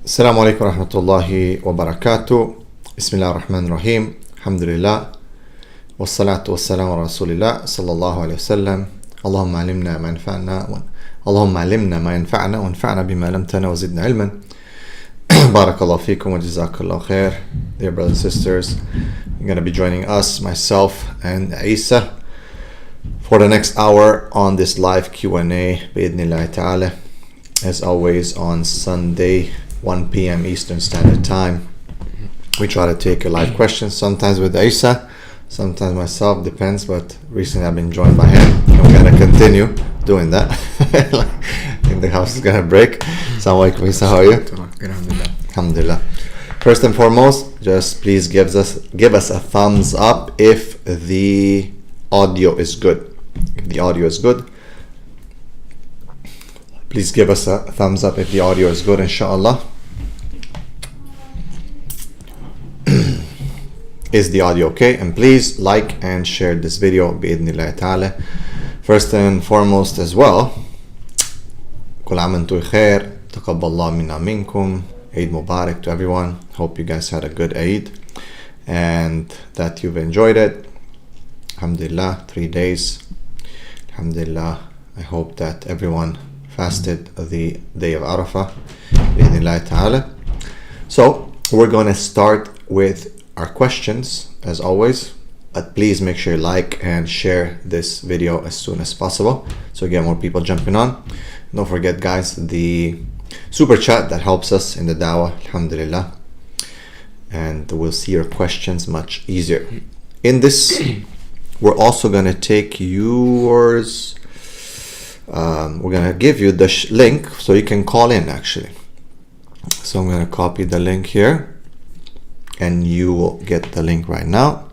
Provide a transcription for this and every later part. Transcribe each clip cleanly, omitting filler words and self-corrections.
Assalamu alaikum wa rahmatullahi wa barakatuh. Bismillah ar-Rahman ar-Rahim. Alhamdulillah. Wassalatu wassalamu ala Rasulillah sallallahu alayhi wa sallam. Allahumma alimna ma yanfa'na wa anfa'na bima lamtana wa zidna ilman. Barakallahu feekum wa jazakallahu khair. Dear brothers and sisters, you're going to be joining us, myself and Isa, for the next hour on this live Q&A bi'idhnillahi ta'ala. As always, on Sunday, 1 p.m. Eastern Standard Time, we try to take a live question, sometimes with Isa, sometimes myself, depends, but recently I've been joined by him, and we're going to continue doing that. I think the house is going to break. Assalamu alaikum, Isa, how are you? Alhamdulillah. First and foremost, just please give us a thumbs up if the audio is good. If the audio is good, please give us a thumbs up if the audio is good, inshallah. Is the audio okay? And please like and share this video bi'idhnillahi ta'ala. First and foremost as well, Kul aam antum khair, taqabbalallahu minna minkum, Eid Mubarak to everyone. Hope you guys had a good Eid and that you've enjoyed it. Alhamdulillah, 3 days. Alhamdulillah, I hope that everyone fasted the day of Arafah bi'idhnillahi ta'ala. So we're going to start with our questions as always, but please make sure you like and share this video as soon as possible so we get more people jumping on. Don't forget, guys, the super chat that helps us in the dawah, alhamdulillah, and we'll see your questions much easier. In this, we're also going to take yours. We're going to give you the link so you can call in, actually. So I'm going to copy the link here, and you will get the link right now,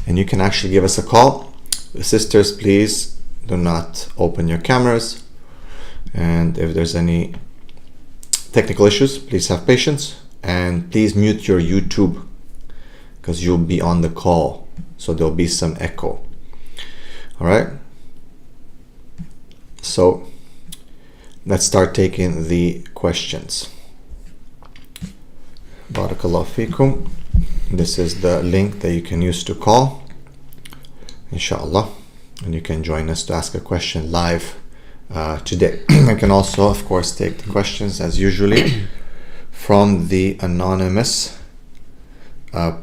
and you can actually give us a call. Sisters, please do not open your cameras, and if there's any technical issues, please have patience, and please mute your YouTube because you'll be on the call, so there'll be some echo. All right, so let's start taking the questions. Barakallahu feekum. This is the link that you can use to call, inshallah, and you can join us to ask a question live today. I can also, of course, take the questions as usually from the anonymous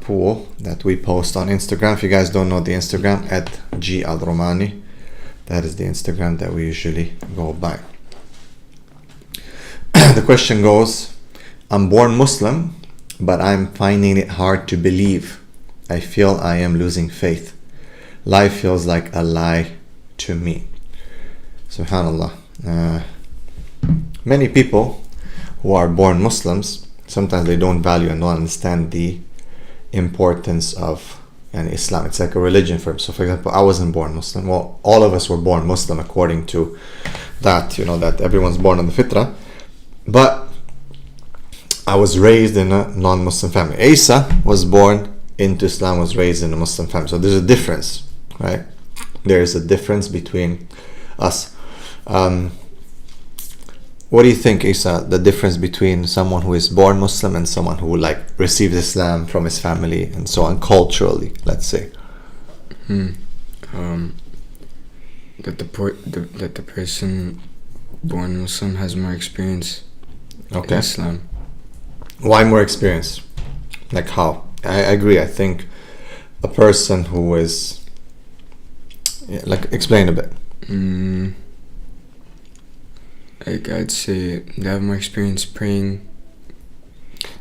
pool that we post on Instagram. If you guys don't know the Instagram, at Gabriel Al Romaani, that is the Instagram that we usually go by. The question goes, I'm born Muslim, but I'm finding it hard to believe. I feel I am losing faith. Life feels like a lie to me. Subhanallah. Many people who are born Muslims, sometimes they don't value and don't understand the importance of Islam. It's like a religion for them. So for example, I wasn't born Muslim. Well, all of us were born Muslim according to that, that everyone's born on the fitrah. But I was raised in a non-Muslim family. Isa was born into Islam, was raised in a Muslim family. So there's a difference, right? There's a difference between us. What do you think, Isa, the difference between someone who is born Muslim and someone who receives Islam from his family and so on, culturally, let's say? That the person born Muslim has more experience in Islam. Why more experience? Like how? I agree. I think a person who is explain a bit. I'd say they have more experience praying.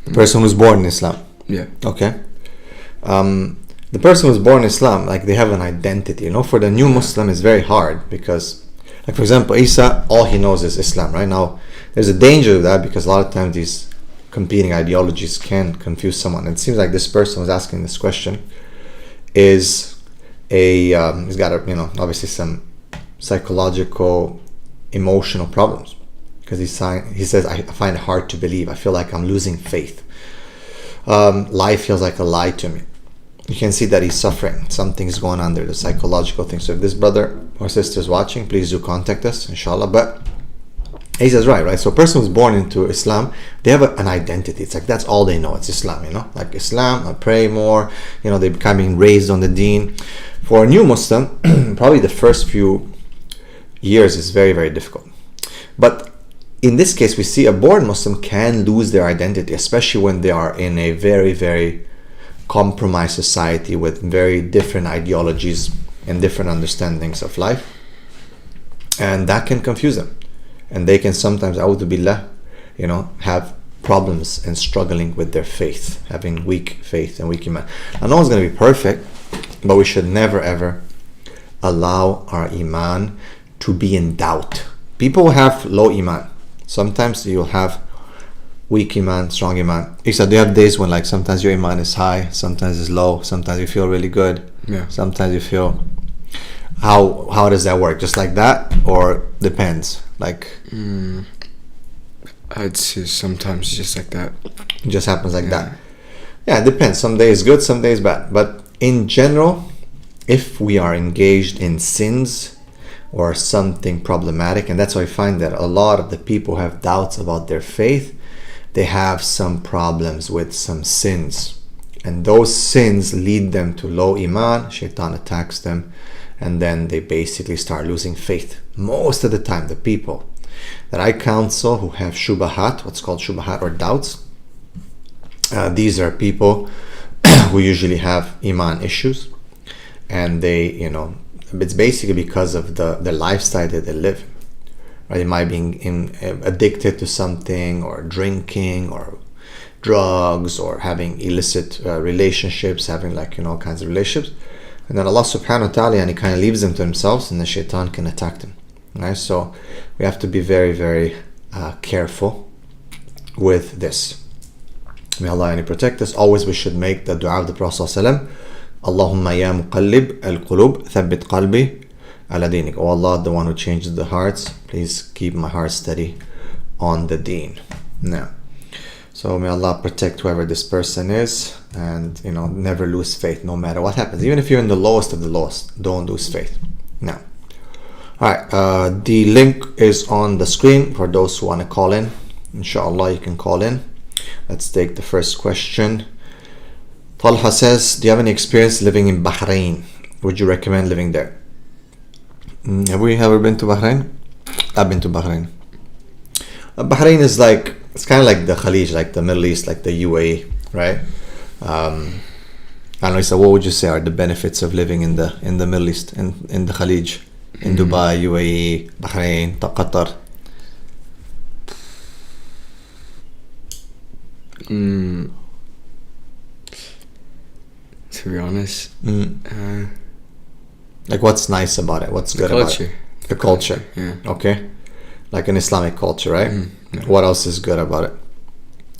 The person who's born in Islam. Yeah. Okay. The person who's born in Islam, they have an identity. For the new Muslim, it's very hard because, for example, Isa, all he knows is Islam. Right now, there's a danger of that because a lot of times these competing ideologies can confuse someone. It seems like this person who's asking this question is he's got obviously some psychological, emotional problems because he says, I find it hard to believe. I feel like I'm losing faith. Life feels like a lie to me. You can see that he's suffering. Something's going on there, the psychological thing. So if this brother or sister is watching, please do contact us, inshallah. But He says, right. So a person who's born into Islam, they have an identity. It's like that's all they know. It's Islam, like Islam, I pray more, they're becoming raised on the deen. For a new Muslim, probably the first few years is very, very difficult. But in this case, we see a born Muslim can lose their identity, especially when they are in a very, very compromised society with very different ideologies and different understandings of life. And that can confuse them. And they can sometimes, a'udhu billah, have problems and struggling with their faith, having weak faith and weak iman. Now, no one's going to be perfect, but we should never ever allow our iman to be in doubt. People who have low iman, sometimes you'll have weak iman, strong iman. Isa, do you have days when sometimes your iman is high, sometimes it's low, sometimes you feel really good, sometimes you feel... How does that work? Just like that, or depends? I'd say sometimes just like that. It just happens like that. Yeah, it depends. Some days good, some days bad. But in general, if we are engaged in sins or something problematic, and that's why I find that a lot of the people who have doubts about their faith, they have some problems with some sins. And those sins lead them to low iman, shaitan attacks them, and then they basically start losing faith. Most of the time, the people that I counsel who have shubahat, what's called shubahat or doubts, these are people who usually have iman issues, and they, it's basically because of the lifestyle that they live. Right? They might be addicted to something, or drinking, or drugs, or having illicit relationships, having all kinds of relationships. And then Allah subhanahu wa ta'ala, and he kind of leaves them to themselves, and the shaitan can attack them. Right? So we have to be very, very careful with this. May Allah protect us. Always we should make the dua of the Prophet ﷺ, Allahumma ya muqallib al-qulub, thabbit qalbi ala dinik. Oh Allah, the one who changes the hearts, please keep my heart steady on the deen. Now, so may Allah protect whoever this person is, and never lose faith no matter what happens. Even if you're in the lowest of the lowest, don't lose faith. Now, alright, the link is on the screen for those who want to call in. Inshallah, you can call in. Let's take the first question. Talha says, do you have any experience living in Bahrain? Would you recommend living there? Have we ever been to Bahrain? I've been to Bahrain. Bahrain is it's kind of like the Khalij, like the Middle East, like the UAE, right? I don't know, so what would you say are the benefits of living in the Middle East, in the Khalij, in Dubai, UAE, Bahrain, Qatar? To be honest, what's nice about it? What's good about it? The culture. Yeah. Okay. Like an Islamic culture, right? Yeah. What else is good about it?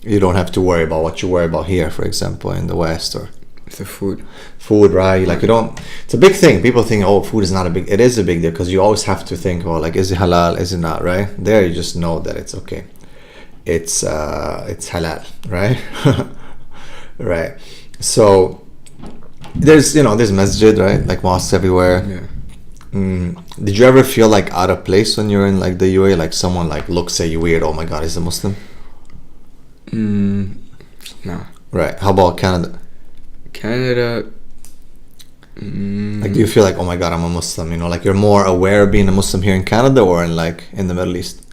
You don't have to worry about what you worry about here, for example, in the West, or the food. Food, right? You don't. It's a big thing. People think, food is not a big. It is a big deal, because you always have to think, is it halal? Is it not? Right? There, you just know that it's okay. It's halal, right? Right. So there's masjid, right? Like mosques everywhere. Yeah. Did you ever feel out of place when you're in the UAE? Like someone looks at you weird? Oh my God, he's a Muslim? No. Right. How about Canada? Canada. Do you feel oh my God, I'm a Muslim? You're more aware of being a Muslim here in Canada, or in the Middle East?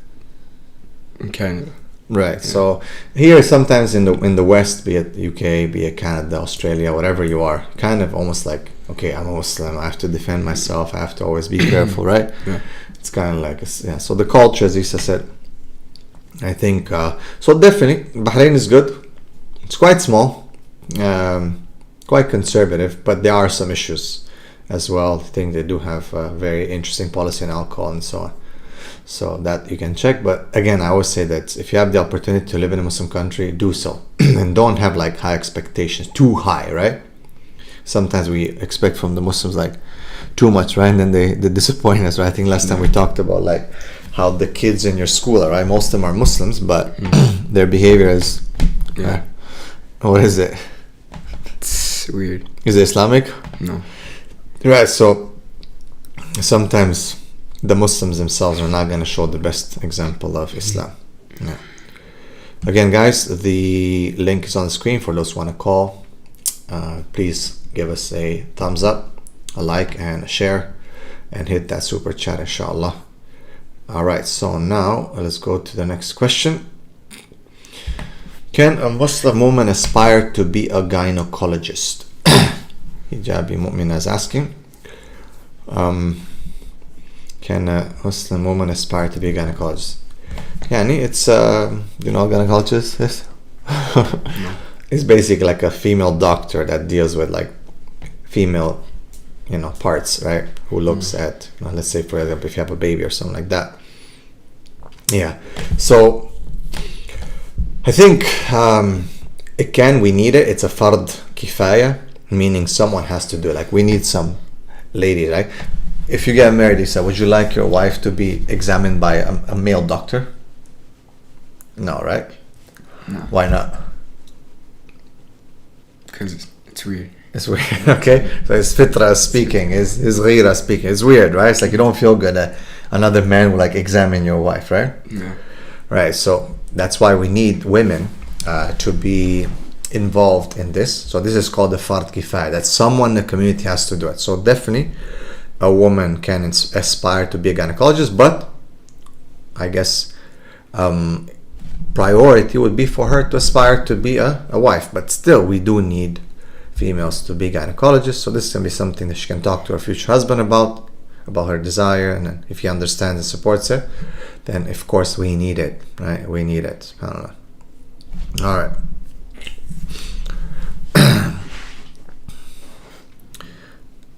In Canada. Right. Yeah. So here, sometimes in the West, be it UK, be it Canada, Australia, whatever you are, kind of almost okay, I'm a Muslim, I have to defend myself, I have to always be careful, right? Yeah. It's kind of so the culture, as Isa said, I think, so definitely Bahrain is good. It's quite small, quite conservative, but there are some issues as well. I think they do have a very interesting policy on alcohol and so on. So that you can check. But again, I always say that if you have the opportunity to live in a Muslim country, do so. And don't have high expectations, too high, right? Sometimes we expect from the Muslims too much, right? And then they disappoint us, right? I think last time we talked about how the kids in your school are, right? Most of them are Muslims, but their behavior is what is it? It's weird. Is it Islamic? No. Right. So sometimes the Muslims themselves are not going to show the best example of Islam. Yeah. Again, guys, the link is on the screen for those who want to call. Please give us a thumbs up, a like, and a share, and hit that super chat, inshallah. Alright, so now let's go to the next question. Can a Muslim woman aspire to be a gynecologist? Hijabi Mu'mina is asking. Can a Muslim woman aspire to be a gynecologist? Yani, it's, gynecologist is? It's basically like a female doctor that deals with like female, parts, right? Who looks at, let's say, for example, if you have a baby or something like that. Yeah. So, I think we need it. It's a fard kifaya, meaning someone has to do it. Like, we need some lady, right? If you get married, you said, would you like your wife to be examined by a male doctor? No, right? No. Why not? Because it's weird. It's weird, okay? So it's fitra speaking, it's ghira speaking. It's weird, right? It's like you don't feel good that another man will like examine your wife, right? Yeah. Right, so that's why we need women to be involved in this. So this is called the fard kifaya, that someone in the community has to do it. So definitely a woman can aspire to be a gynecologist, but I guess priority would be for her to aspire to be a wife. But still, we do need females to be gynecologists. So this can be something that she can talk to her future husband about her desire, and then if he understands and supports it, then of course we need it, right? We need it. SubhanAllah. All right.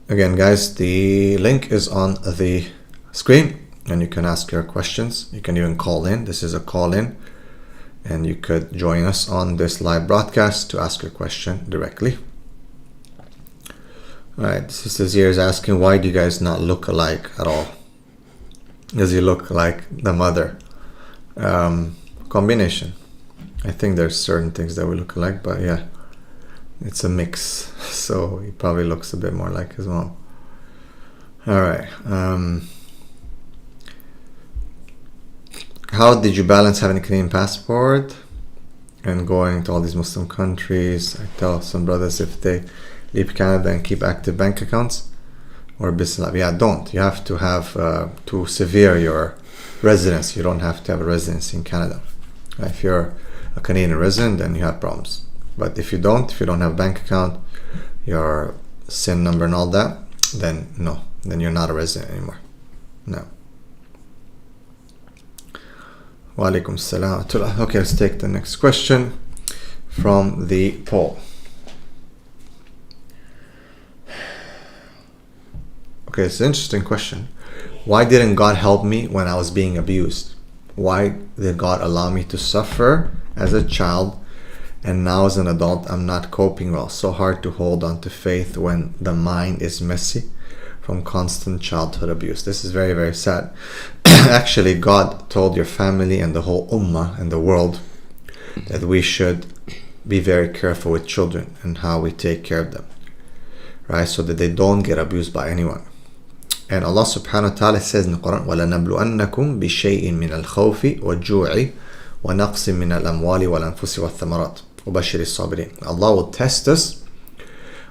Again, guys, the link is on the screen, and you can ask your questions. You can even call in. This is a call-in, and you could join us on this live broadcast to ask your question directly. Alright, Sister Zia is asking, why do you guys not look alike at all? Does he look like the mother? Combination. I think there's certain things that we look alike, but yeah, it's a mix. So he probably looks a bit more like his mom. Alright. How did you balance having a Canadian passport and going to all these Muslim countries? I tell some brothers, if they leave Canada and keep active bank accounts or business, don't. You have to have to sever your residence. You don't have to have a residence in Canada. If you're a Canadian resident, then you have problems. But if you don't have a bank account, your SIN number and all that, then no, then you're not a resident anymore. No. Wa alaikum salam. Okay, let's take the next question from the poll. Okay, it's an interesting question. Why didn't God help me when I was being abused? Why did God allow me to suffer as a child, and now as an adult I'm not coping well? So hard to hold on to faith when the mind is messy from constant childhood abuse. This is very, very sad. Actually, God told your family and the whole ummah and the world that we should be very careful with children and how we take care of them, right? So that they don't get abused by anyone. And Allah subhanahu wa ta'ala says in the Quran, وَلَنَبْلُؤَنَّكُمْ بِشَيْءٍ مِّنَ الْخَوْفِ وَالْجُوعِ وَنَقْصٍ مِّنَ الْأَمْوَالِ وَالْأَنفُسِ وَالثَّمَرَاتِ وَبَشِّرِ الصَّابِرِينَ. Allah will test us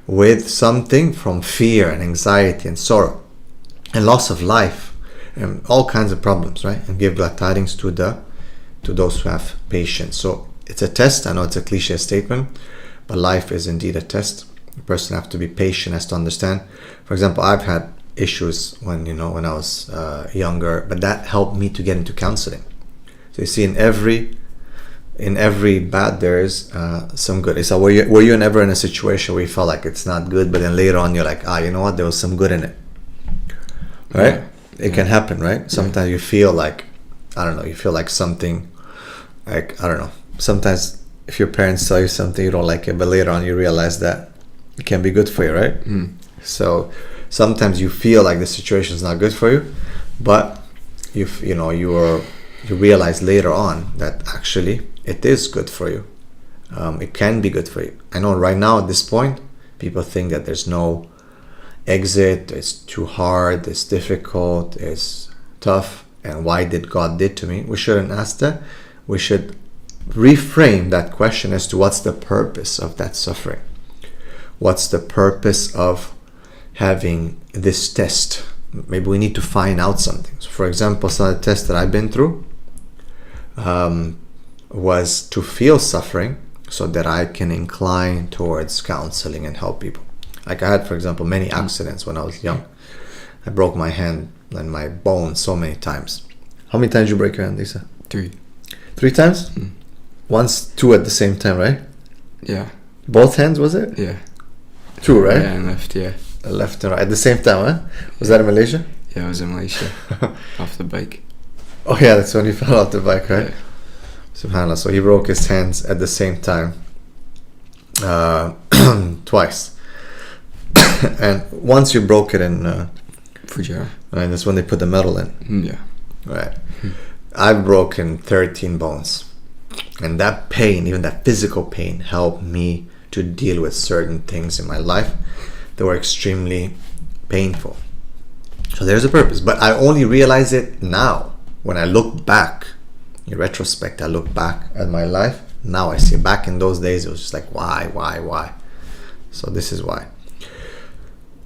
with something from fear and anxiety and sorrow and loss of life and all kinds of problems, right? And give glad tidings to those who have patience. So it's a test. I know it's a cliche statement, but life is indeed a test. The person has to be patient, has to understand. For example, I've had issues when I was younger, but that helped me to get into counseling. So you see, in every bad there is some good. So were you ever in a situation where you felt like it's not good, but then later on you're like, you know what, there was some good in it, right? Yeah. It can happen, right? Sometimes you feel like, you feel like something, like, sometimes if your parents tell you something, you don't like it, but later on you realize that it can be good for you, right? So sometimes you feel like the situation is not good for you, but you realize later on that actually it is good for you. It can be good for you. I know right now at this point, people think that there's no exit, it's too hard, it's difficult, it's tough and why did God did to me, we shouldn't ask that. We should reframe that question as to what's the purpose of that suffering. What's the purpose of having this test? Maybe we need to find out something. So for example, some of the tests that I've been through was to feel suffering so that I can incline towards counseling and help people. Like I had, for example, many accidents when I was young. I broke my hand and my bone so many times. How many times did you break your hand, Lisa? 3. 3 times? Once, 2 at the same time, right? Yeah. Both hands, was it? Yeah. 2, right? Yeah, and left, yeah. Left and right at the same time, huh? Was that in Malaysia? Yeah, I was in Malaysia. Off the bike. Oh yeah, that's when he fell off the bike, right? Yeah. SubhanAllah. So he broke his hands at the same time. Twice. And once you broke it in Fujairah. and that's when they put the metal in. Yeah. Right. I've broken 13 bones. And that pain, even that physical pain, helped me to deal with certain things in my life that were extremely painful. So there's a purpose. But I only realize it now. When I look back, in retrospect, I look back at my life. Now I see. Back in those days, it was just like, why? So this is why.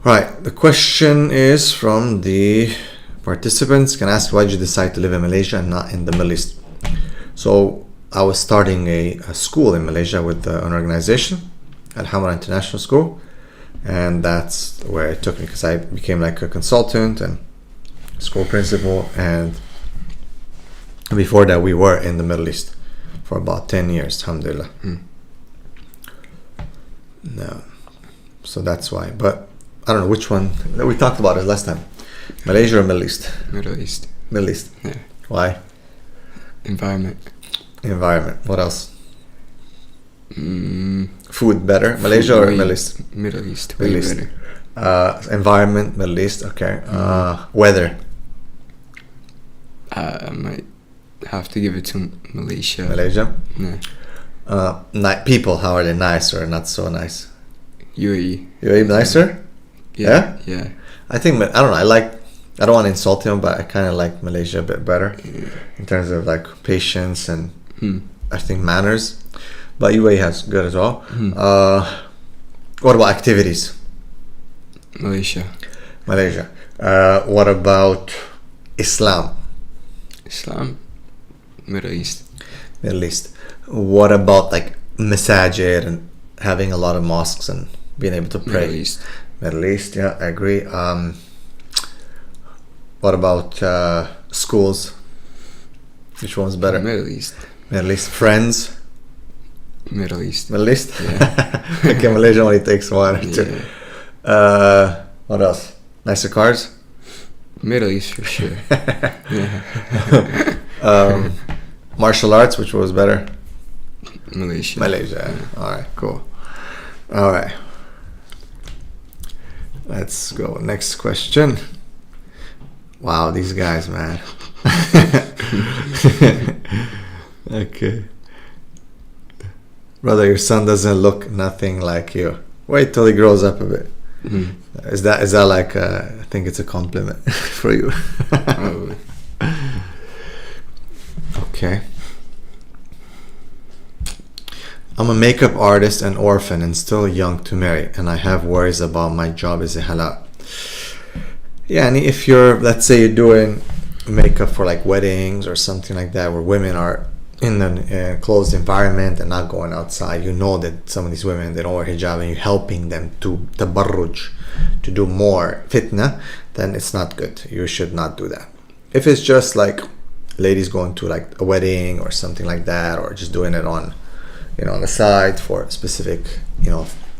Right. The question is from the participants. Can I ask why did you decide to live in Malaysia and not in the Middle East? So I was starting a school in Malaysia with an organization, Al-Hamra International School. And that's where it took me, because I became like a consultant and school principal. And before that, we were in the Middle East for about 10 years, alhamdulillah. No. So that's why. But I don't know which one. We talked about it last time. Malaysia or Middle East? Middle East. Middle East. Yeah. Why? Environment. What else? Food better? Malaysia or Middle East? Middle East. Middle Way East. better. Environment, Middle East. Okay. Weather. I might have to give it to Malaysia. Malaysia. Yeah. People, how are they? Nice or not so nice? UAE. UAE nicer? Yeah. Yeah. I think, I don't know, I don't want to insult him, but I kind of like Malaysia a bit better in terms of like patience and I think manners. But UAE has good as well. What about activities? Malaysia. What about Islam? Middle East. What about like masajid and having a lot of mosques and being able to pray? Middle East, yeah, I agree. What about schools? Which one's better? Middle East. Friends? Middle East. Yeah. Okay, Malaysia only takes 1 or 2. Yeah. What else? Nicer cars? Middle East for sure. Yeah. Martial arts, which was better? Malaysia. Yeah. Alright, cool. Alright. Let's go. Next question. Wow, these guys, man. Okay. Brother, your son doesn't look nothing like you. Wait till he grows up a bit. Is that like I think it's a compliment for you. Probably. Okay. I'm a makeup artist and orphan and still young to marry, and I have worries about my job. Is it halal? Yeah, and if you're, let's say you're doing makeup for like weddings or something like that, where women are in a closed environment and not going outside, you know that some of these women, they don't wear hijab, and you're helping them to tabarruj, to do more fitna, then it's not good. You should not do that. If it's just like ladies going to like a wedding or something like that, or just doing it on, on the side for specific,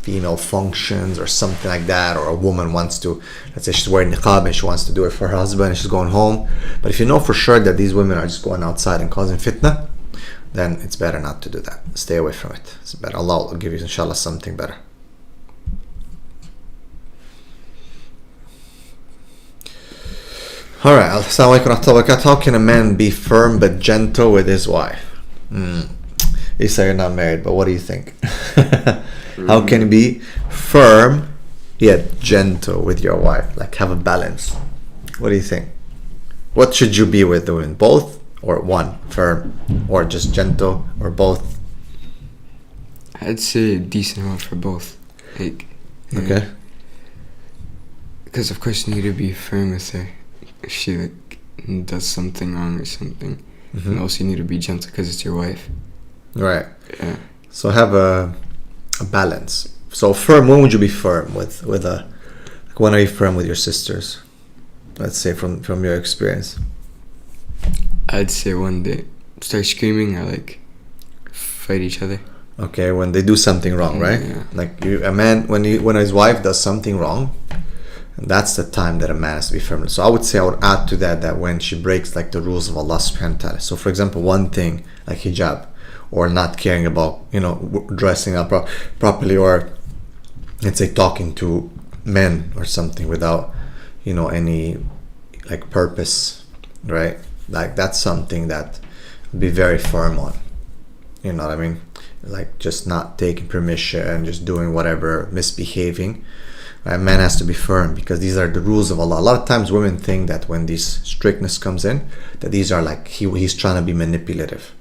female functions or something like that, or a woman wants to, let's say she's wearing niqab and she wants to do it for her husband and she's going home. But if you know for sure that these women are just going outside and causing fitna, then it's better not to do that. Stay away from it. It's better. Allah will give you, inshallah, something better. Alright, assalamu alaikum wa rahmatullahi wa barakatuh. How can a man be firm but gentle with his wife? You say you're not married, but what do you think? How can you be firm yet gentle with your wife? Like have a balance. What do you think? What should you be with the women? Both or one? Firm or just gentle or both? I'd say a decent amount for both. Like, Okay. Because of course you need to be firm with her if she like does something wrong or something. Mm-hmm. And also you need to be gentle because it's your wife. Right. Yeah. So have a balance. So firm. When would you be firm with a? Like when are you firm with your sisters? Let's say from your experience. I'd say one day start screaming or like fight each other. Okay, when they do something wrong, right? Yeah. Like a man when his wife does something wrong, that's the time that a man has to be firm. So I would add to that when she breaks like the rules of Allah subhanahu wa ta'ala. So for example, one thing like hijab, or not caring about dressing up properly, or let's say talking to men or something without any like purpose, right? Like that's something that be very firm on. You know what I mean? Like just not taking permission, just doing whatever, misbehaving. A man has to be firm because these are the rules of Allah. A lot of times women think that when this strictness comes in, that these are like he's trying to be manipulative.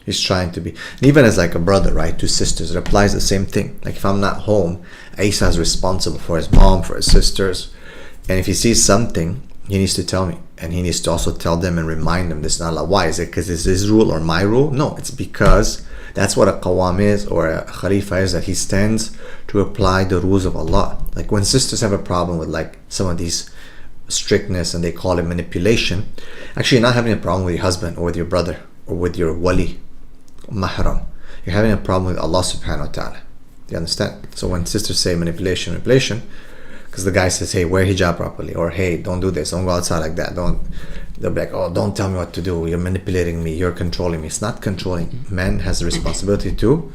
He's trying to be, and even as like a brother, right? Two sisters, it applies the same thing. Like if I'm not home, Isa is responsible for his mom, for his sisters, and if he sees something, he needs to tell me, and he needs to also tell them and remind them this is not Allah. Why? Is it because it's his rule or my rule? No, it's because that's what a qawam is, or a khalifa is, that he stands to apply the rules of Allah. Like when sisters have a problem with like some of these strictness and they call it manipulation, actually you're not having a problem with your husband or with your brother or with your wali, mahram. You're having a problem with Allah subhanahu wa ta'ala. Do you understand? So when sisters say manipulation, because the guy says, hey, wear hijab properly, or hey, don't do this, don't go outside like that, they'll be like, oh, don't tell me what to do, you're manipulating me, you're controlling me. It's not controlling. Man has the responsibility to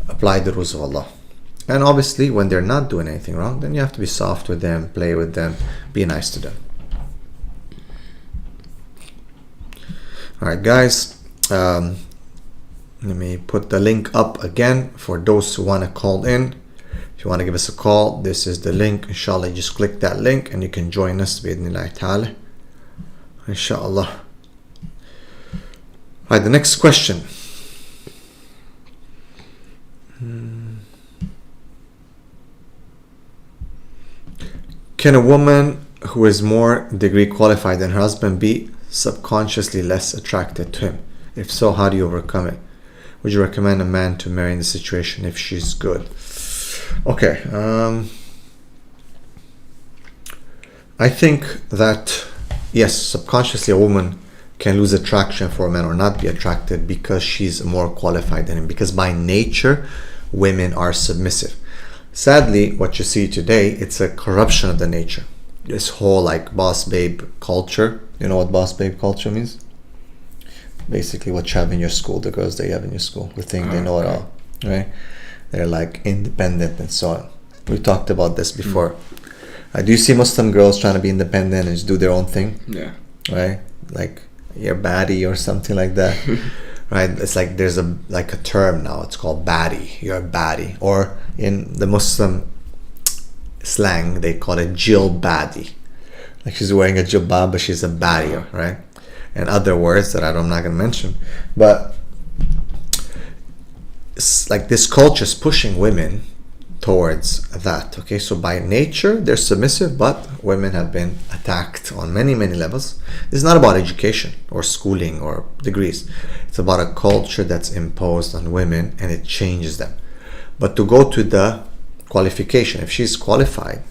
apply the rules of Allah. And obviously when they're not doing anything wrong, then you have to be soft with them, play with them, be nice to them. Alright guys, let me put the link up again for those who want to call in. If you want to give us a call, this is the link. Inshallah, you just click that link and you can join us bi'idhnillahi ta'ala. Inshallah. Alright, the next question. Can a woman who is more degree qualified than her husband be subconsciously less attracted to him? If so, how do you overcome it? Would you recommend a man to marry in this situation if she's good? Okay, I think that yes, subconsciously a woman can lose attraction for a man or not be attracted because she's more qualified than him, because by nature women are submissive. Sadly, what you see today, it's a corruption of the nature. This whole like boss babe culture. You know what boss babe culture means? Basically what you have in your school, the girls that you have in your school, who think they know it all, right? They're like independent and so on. We talked about this before. Do you see Muslim girls trying to be independent and just do their own thing? Yeah. Right? Like you're baddie or something like that. Right? It's like there's a term now. It's called baddie. You're a baddie. Or in the Muslim slang, they call it jil baddie. Like she's wearing a jilbab, but she's a baddie, right? And other words that I'm not going to mention. But it's like this culture is pushing women towards that. Okay, so by nature they're submissive, but women have been attacked on many levels. It's not about education or schooling or degrees. It's about a culture that's imposed on women and it changes them. But to go to the qualification, if she's qualified,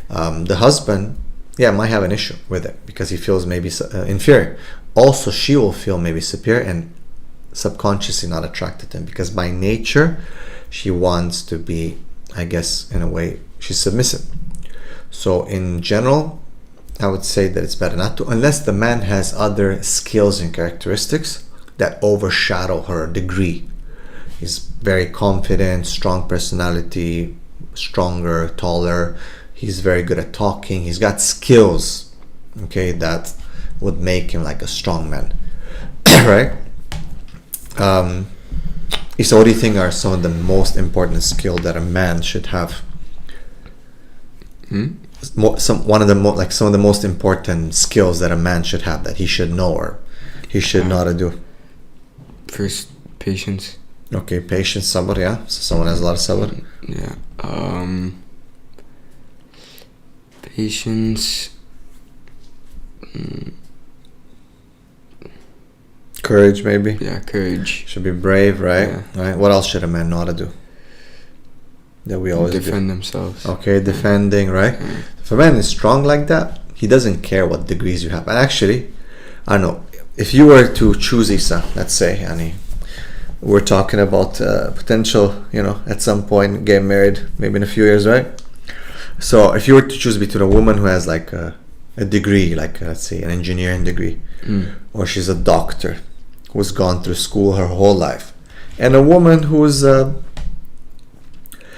the husband might have an issue with it because he feels maybe inferior. Also she will feel maybe superior and subconsciously not attracted to him because by nature she wants to be, I guess in a way, she's submissive. So in general, I would say that it's better not to, unless the man has other skills and characteristics that overshadow her degree. He's very confident, strong personality, stronger, taller. He's very good at talking. He's got skills, okay, that would make him like a strong man, right? So what do you think are some of the most important skills that a man should have? some of the most important skills that a man should have, that he should know or he should know how to do? First, patience. Okay, patience, sabr, yeah. So someone has a lot of sabr. Yeah. Patience. Courage, maybe. Yeah, courage. Should be brave, right? Yeah. Right. What else should a man know how to do? That we always defend themselves. Okay, defending, right? Yeah. If a man is strong like that, he doesn't care what degrees you have. And actually, I don't know, if you were to choose Isa, let's say, Annie, we're talking about potential, at some point getting married, maybe in a few years, right? So if you were to choose between a woman who has like a degree, like let's say an engineering degree, or she's a doctor who's gone through school her whole life, and a woman who's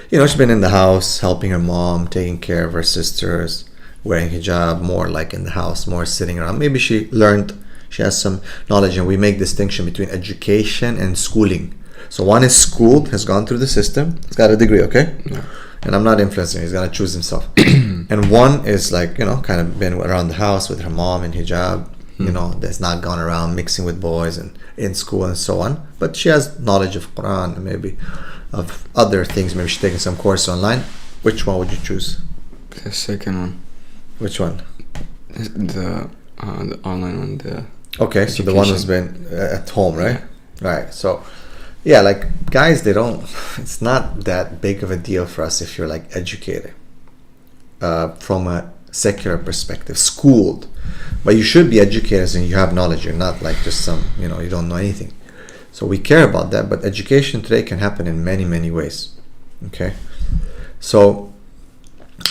she's been in the house helping her mom, taking care of her sisters, wearing hijab, more like in the house, more sitting around. Maybe she has some knowledge, and we make distinction between education and schooling. So one is schooled, has gone through the system, has got a degree, okay? Yeah. And I'm not influencing, he's gonna choose himself. And one is like, kind of been around the house with her mom in hijab, that's not gone around mixing with boys and in school and so on. But she has knowledge of Quran and maybe of other things. Maybe she's taking some course online. Which one would you choose? The second one. Which one? The online one. Okay, education. so the one who's been at home, right? Yeah. Right. So, yeah, like guys, it's not that big of a deal for us if you're like educated from a secular perspective, schooled. But you should be educated and you have knowledge. You're not like just some, you don't know anything. So we care about that, but education today can happen in many, many ways. Okay? So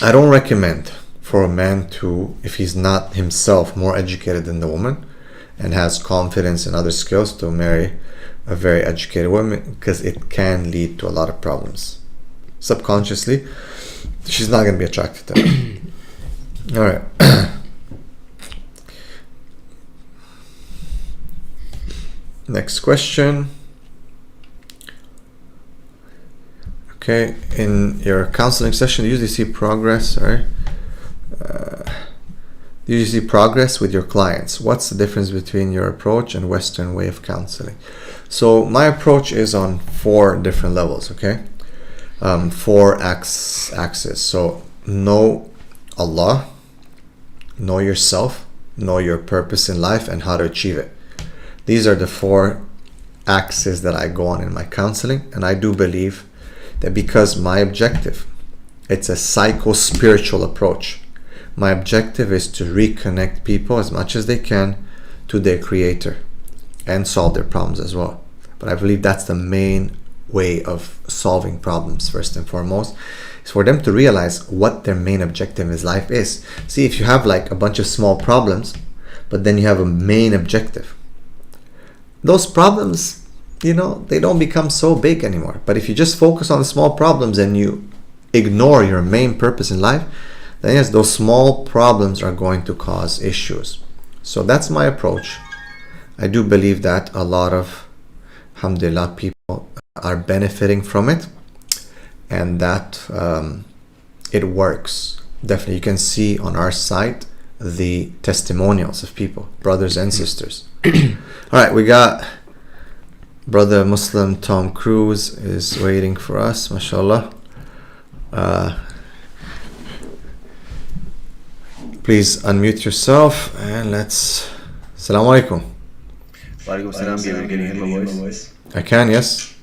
I don't recommend for a man to, if he's not himself more educated than the woman and has confidence and other skills, to marry a very educated woman, because it can lead to a lot of problems. Subconsciously, she's not going to be attracted to him. All right. Next question. Okay, in your counseling session, do you usually see progress? Do you usually see progress with your clients? What's the difference between your approach and Western way of counseling? So my approach is on 4 different levels. Okay, 4 axes. So know Allah, know yourself, know your purpose in life, and how to achieve it. These are the 4 axes that I go on in my counseling, and I do believe that because my objective, it's a psycho-spiritual approach. My objective is to reconnect people as much as they can to their creator and solve their problems as well. But I believe that's the main way of solving problems, first and foremost, is for them to realize what their main objective in life is. See, if you have like a bunch of small problems, but then you have a main objective, those problems, they don't become so big anymore. But if you just focus on the small problems and you ignore your main purpose in life, then yes, those small problems are going to cause issues. So that's my approach. I do believe that a lot of, alhamdulillah, people are benefiting from it, and that it works. Definitely, you can see on our site the testimonials of people, brothers and sisters. All right, we got brother Muslim Tom Cruise is waiting for us, mashallah. Please unmute yourself and let's. Assalamu alaikum. Walaikum salam, Gabriel. Can you hear my voice? I can, yes.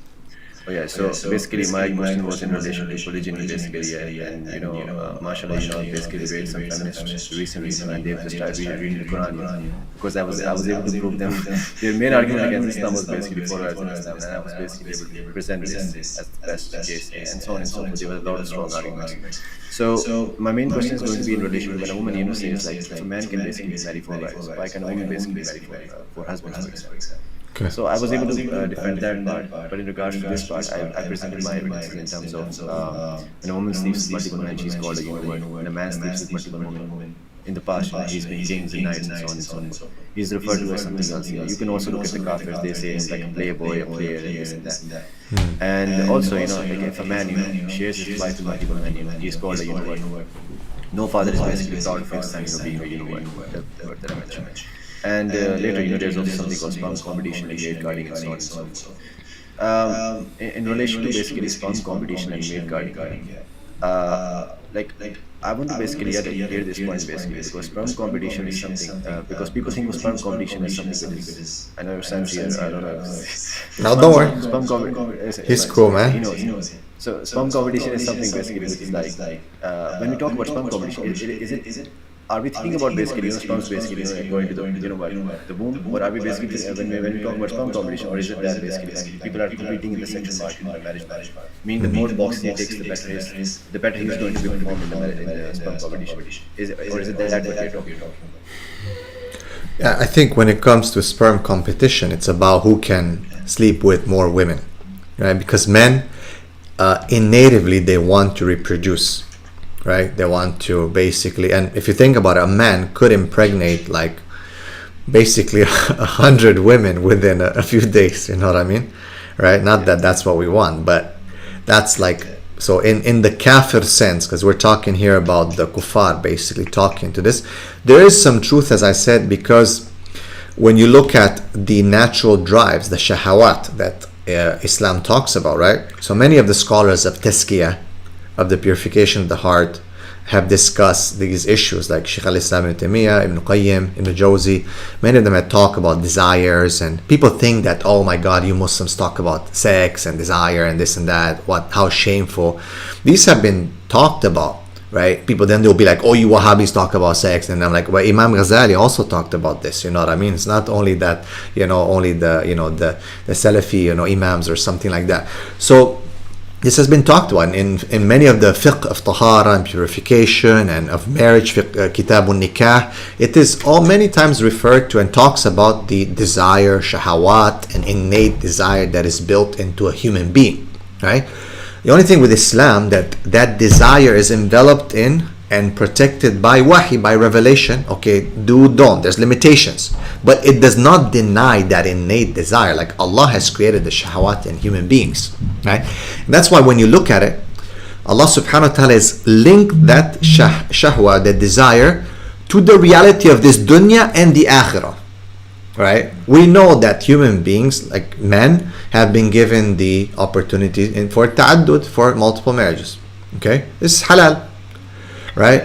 Oh yeah, so basically my question was in relation to polygyny basically, and mashallah, basically read some feminists recently and they've just started reading the Quran, because I was able to prove them. Their main argument against Islam was basically polarizing Islam, and I was basically able to present this as the best case, and so on and so forth. There were a lot of strong arguments. So my main question is going to be in relation to when a woman says like, if a man can basically marry 4 wives, why can a woman basically marry 4 husbands, for example? Okay. So I was able to defend that part, but in regards to this part, I presented my evidence in terms of when a woman sleeps with multiple men, she's called a eunuch. When a man sleeps with multiple women, in the past, he's been kings and knights and so on and so forth. He's referred to as something else here. You can also look at the Kafirs, they say he's like a playboy, a player, and this and that. And also, like if a man, shares his wife with multiple men, he's called a eunuch. no father is basically proud of his son, being the word that I mentioned. And later, there's also something called sperm competition and maid guarding and so on and so forth. In relation to basically sperm competition and maid guarding, like I want to basically clear this point basically, because sperm competition is something because people think of sperm competition as something that is, I know Sam's here, I don't know. No, don't worry. Sperm competition. He's cool, man. He knows. So sperm competition is something basically which is like when we talk about sperm competition, is it? Are we thinking about basically sperms basically going to the womb, or are we basically when we talk about sperm competition, or is it that basically people are competing in the sexual market, in the marriage, meaning the more boxes he takes, the better he is going to be performed in the sperm competition. Or is it that what you're talking about? Yeah, I think when it comes to sperm competition, it's about who can sleep with more women, right? Because men, innately, they want to reproduce, right? They want to basically, and if you think about it, a man could impregnate like basically 100 women within a few days, you know what I mean, right? Not that that's what we want, but that's like, so in the kafir sense, because we're talking here about the kuffar basically talking to this, there is some truth, as I said, because when you look at the natural drives, the shahawat that Islam talks about, right? So many of the scholars of tazkiyah, of the purification of the heart, have discussed these issues, like Shaykh al-Islam ibn Taymiyyah, Ibn Qayyim, Ibn Jawzi. Many of them had talked about desires, and people think that, oh my God, you Muslims talk about sex and desire and this and that, how shameful. These have been talked about, right? People then they'll be like, oh, you Wahhabis talk about sex, and I'm like, well, Imam Ghazali also talked about this, you know what I mean? It's not only that, only the Salafi, imams or something like that. So this has been talked about in many of the fiqh of tahara and purification and of marriage, kitabun nikah. It is all many times referred to and talks about the desire, shahawat, an innate desire that is built into a human being, right? The only thing with Islam that desire is enveloped in and protected by wahi, by revelation. Okay, don't. There's limitations, but it does not deny that innate desire. Like Allah has created the shahawat in human beings, right? And that's why when you look at it, Allah subhanahu wa ta'ala has linked that shahwa, that desire, to the reality of this dunya and the akhirah, right? We know that human beings, like men, have been given the opportunity for ta'addud, for multiple marriages. Okay, this is halal, right?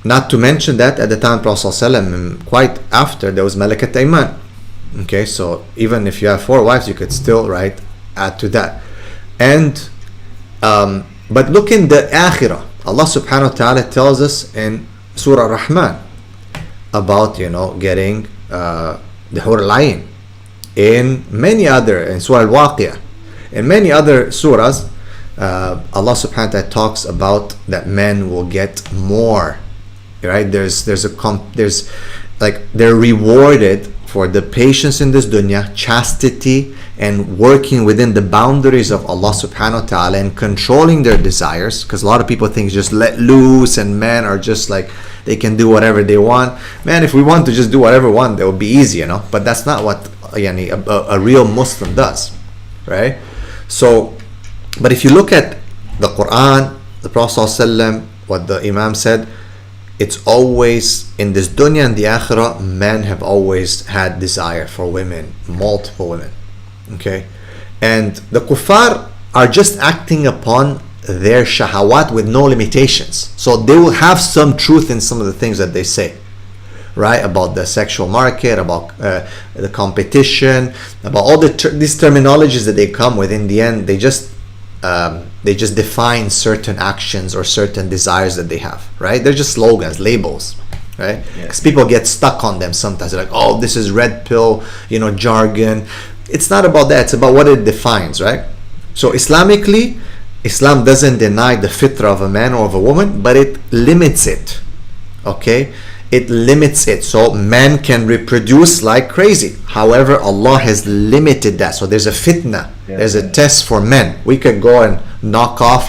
Not to mention that at the time of Prophet ﷺ, quite after, there was malakat iman. Okay, so even if you have 4 wives, you could still, right, add to that. And but look in the akhirah, Allah subhanahu wa ta'ala tells us in Surah Rahman about getting the hur al-ayn. In Surah al-Waqiyah, in many other surahs, Allah subhanahu wa ta'ala talks about that men will get more, right? There's like they're rewarded for the patience in this dunya, chastity, and working within the boundaries of Allah subhanahu wa ta'ala and controlling their desires, because a lot of people think just let loose and men are just like they can do whatever they want. Man, if we want to just do whatever we want, that would be easy, but that's not what a real Muslim does, right? So, but if you look at the Quran, the Prophet ﷺ, what the Imam said, it's always in this dunya and the akhirah, men have always had desire for women, multiple women. Okay, and the kuffar are just acting upon their shahawat with no limitations. So they will have some truth in some of the things that they say, right? About the sexual market, about the competition, about all these terminologies that they come with. In the end, they just define certain actions or certain desires that they have, right? They're just slogans, labels, right? Because people get stuck on them sometimes. They're like, oh, this is red pill, jargon. It's not about that. It's about what it defines, right? So Islamically, Islam doesn't deny the fitrah of a man or of a woman, but it limits it, okay? It limits it. So men can reproduce like crazy. However, Allah has limited that. So there's a fitna. There's a test for men. We could go and knock off,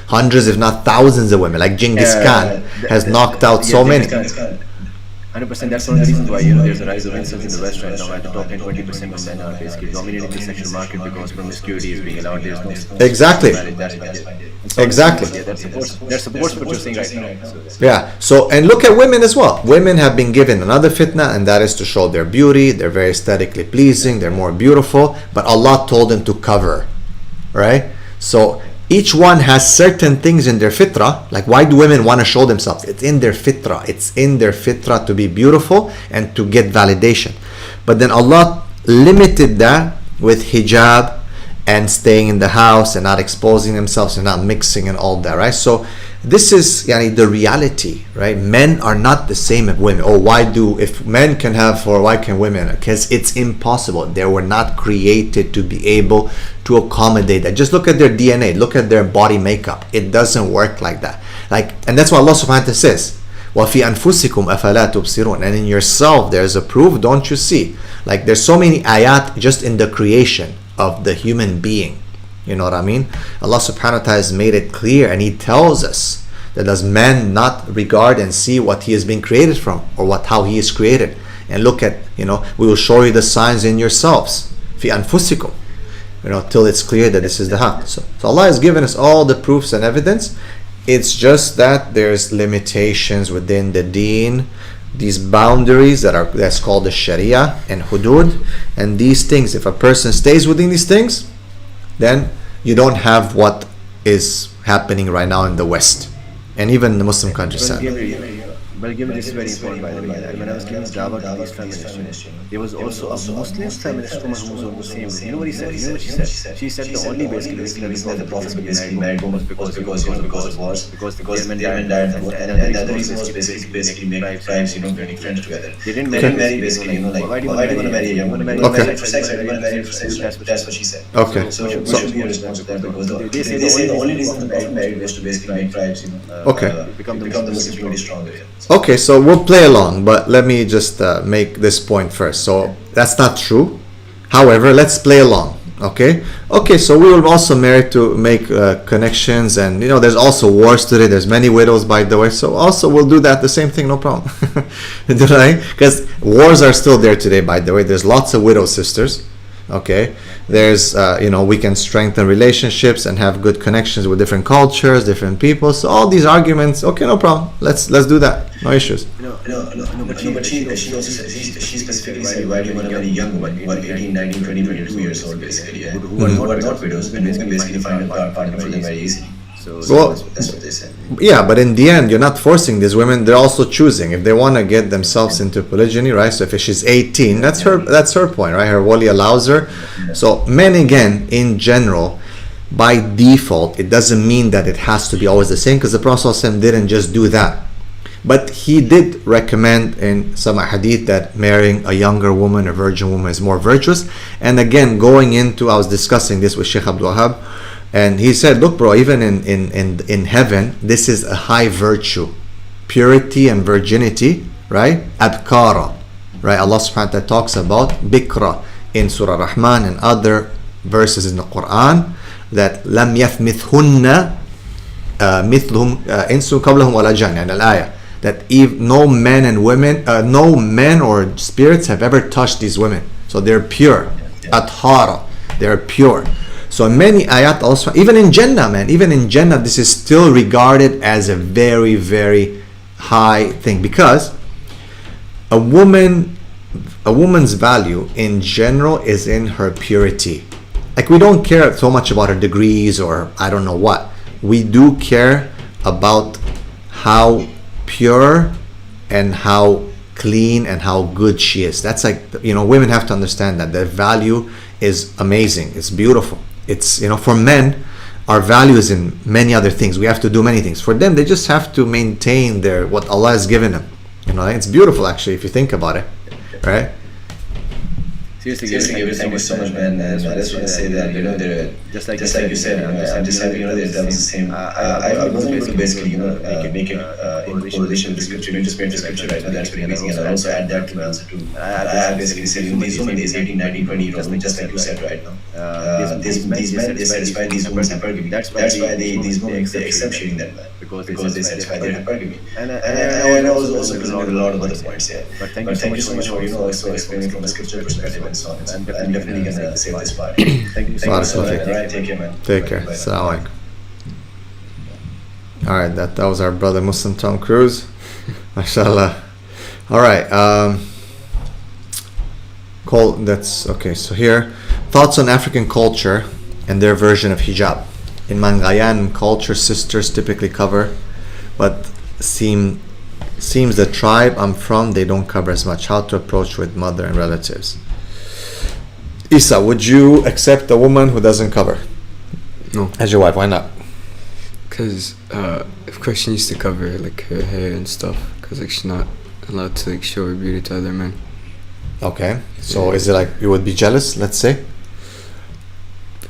hundreds if not thousands of women. Like Genghis Khan has knocked out so many. 100%. That's one of the reasons why, you know, there's a rise of incels in the West right now. At the top end, 20% of men are basically dominating the sexual market because promiscuity is being allowed. There's no Exactly. Exactly. Yeah, that supports what you're saying right now. Yeah. So, and look at women as well. Women have been given another fitna, and that is to show their beauty. They're very aesthetically pleasing. They're more beautiful. But Allah told them to cover, right? So each one has certain things in their fitrah. Like, why do women want to show themselves? It's in their fitrah. It's in their fitrah to be beautiful and to get validation. But then Allah limited that with hijab and staying in the house and not exposing themselves and not mixing and all that, right? So this is the reality, right? Men are not the same as women. Oh, if men can have, or why can women? Because it's impossible. They were not created to be able to accommodate that. Just look at their DNA, look at their body makeup. It doesn't work like that. And that's what Allah subhanahu wa ta'ala says. وَفِي أَنفُسِكُمْ أَفَلَا تُبْصِرُونَ. And in yourself there's a proof, don't you see? Like, there's so many ayat just in the creation of the human being. You know what I mean? Allah subhanahu wa ta'ala has made it clear, and He tells us that does man not regard and see what he has been created from, or how he is created? And look at, we will show you the signs in yourselves. Fi anfusikum. Till it's clear that this is the haqq. So Allah has given us all the proofs and evidence. It's just that there's limitations within the deen, these boundaries that's called the sharia and hudud. And these things, if a person stays within these things, then you don't have what is happening right now in the West and even in the Muslim countries. But given this is very important, by the way, that when I was giving dawah to these feminists, there was also a Muslim feminist woman who was on the same way. You know what he said? You know what she said? She said the only basically reason that the Prophet basically married women was because of wars, because the women died, and the other reason was basically make tribes, getting friends together. They didn't marry basically, why do you want to marry a young woman? Okay. For sex, I want to marry for sex. That's what she said. Okay. So we should be responsible because they say the only reason the Prophet married was to basically make tribes, become the Muslims pretty stronger. Okay, so we'll play along, but let me just make this point first. So that's not true. However, let's play along. Okay, so we will also marry to make connections, and there's also wars today. There's many widows, by the way. So also we'll do that, the same thing, no problem. Right? Because wars are still there today, by the way. There's lots of widow sisters. Okay, there's we can strengthen relationships and have good connections with different cultures, different people. So all these arguments, okay, no problem. Let's do that. No issues. But she also said, she specifically said, why do you want to marry young women, 18, 19, 20, 22 years old, basically, who are not widows, and can basically find a partner for them very easily. So that's what they said. Yeah, but in the end, you're not forcing these women. They're also choosing if they want to get themselves into polygyny, right? So if she's 18, that's her point, right? Her wali allows her. So men, again, in general, by default, it doesn't mean that it has to be always the same, because the Prophet ﷺ didn't just do that. But he did recommend in some hadith that marrying a younger woman, a virgin woman, is more virtuous. And again, I was discussing this with Sheikh Abdul Wahab, and he said, look bro, even in heaven, this is a high virtue. Purity and virginity, right? Abkara, right? Allah subhanahu wa ta'ala talks about bikra in Surah Rahman and other verses in the Quran, that lam yathmithunna mithlum insu qablahum wala jan, and al-ayah, that no men and women, no men or spirits have ever touched these women. So they're pure. Athara, they're pure. So many ayat also, even in Jannah, this is still regarded as a very, very high thing, because a woman's value in general is in her purity. Like, we don't care so much about her degrees or I don't know what. We do care about how pure and how clean and how good she is. That's like, women have to understand that their value is amazing. It's beautiful. It's, for men, our value is in many other things. We have to do many things. For them, they just have to maintain what Allah has given them. It's beautiful, actually, if you think about it, right? Seriously, Gabriel, thank you so much, man. And I just want to say that, just like you said, I'm just happy, that was the same. I was able to basically, make it in correlation with the scripture. You just made the scripture right now. That's pretty amazing. And I also add that to my answer too. I basically said, these women, these 18, 19, 20 year olds, just like you said right now. These men, they satisfy these women's hypergamy. That's why these women, they accept sharing that man. because they because they satisfy satisfy their their hypergamy. and And I was also listening a lot of other points here. But thank But you thank you so much for also explaining from a scripture perspective and so on. I'm definitely gonna save this part. Thank you so Barakallah much. So, feek. alright, take care, man. Take care. Bye. Assalamu alaikum. All right, that was our brother Muslim Tom Cruise. Mashallah. All right. That's okay. So here, thoughts on African culture and their version of hijab. In Mangayan culture, sisters typically cover, but seems the tribe I'm from, they don't cover as much. How to approach with mother and relatives. Isa, would you accept a woman who doesn't cover No, as your wife? Why not? because of course she needs to cover like her hair and stuff, because like she's not allowed to like show her beauty to other men. Okay. So is it like you would be jealous, let's say?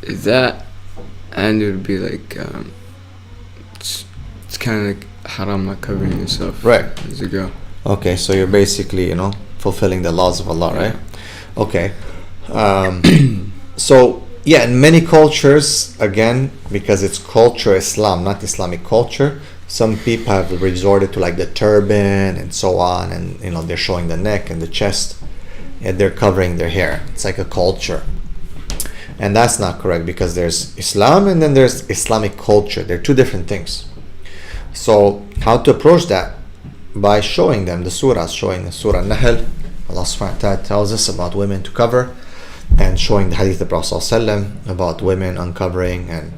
That, and it would be like it's kind of like haram not covering yourself, Right. as a girl. Okay, so you're basically, fulfilling the laws of Allah, right? Okay. So, yeah, in many cultures, again, because it's culture Islam, not Islamic culture, some people have resorted to like the turban and so on, and they're showing the neck and the chest, and they're covering their hair. It's like a culture. And that's not correct, because there's Islam and then there's Islamic culture. They're two different things. So how to approach that? By showing them the surahs, showing the Surah Nahl. Allah subhanahu wa ta'ala tells us about women to cover, and showing the hadith of Prophet ﷺ about women uncovering, and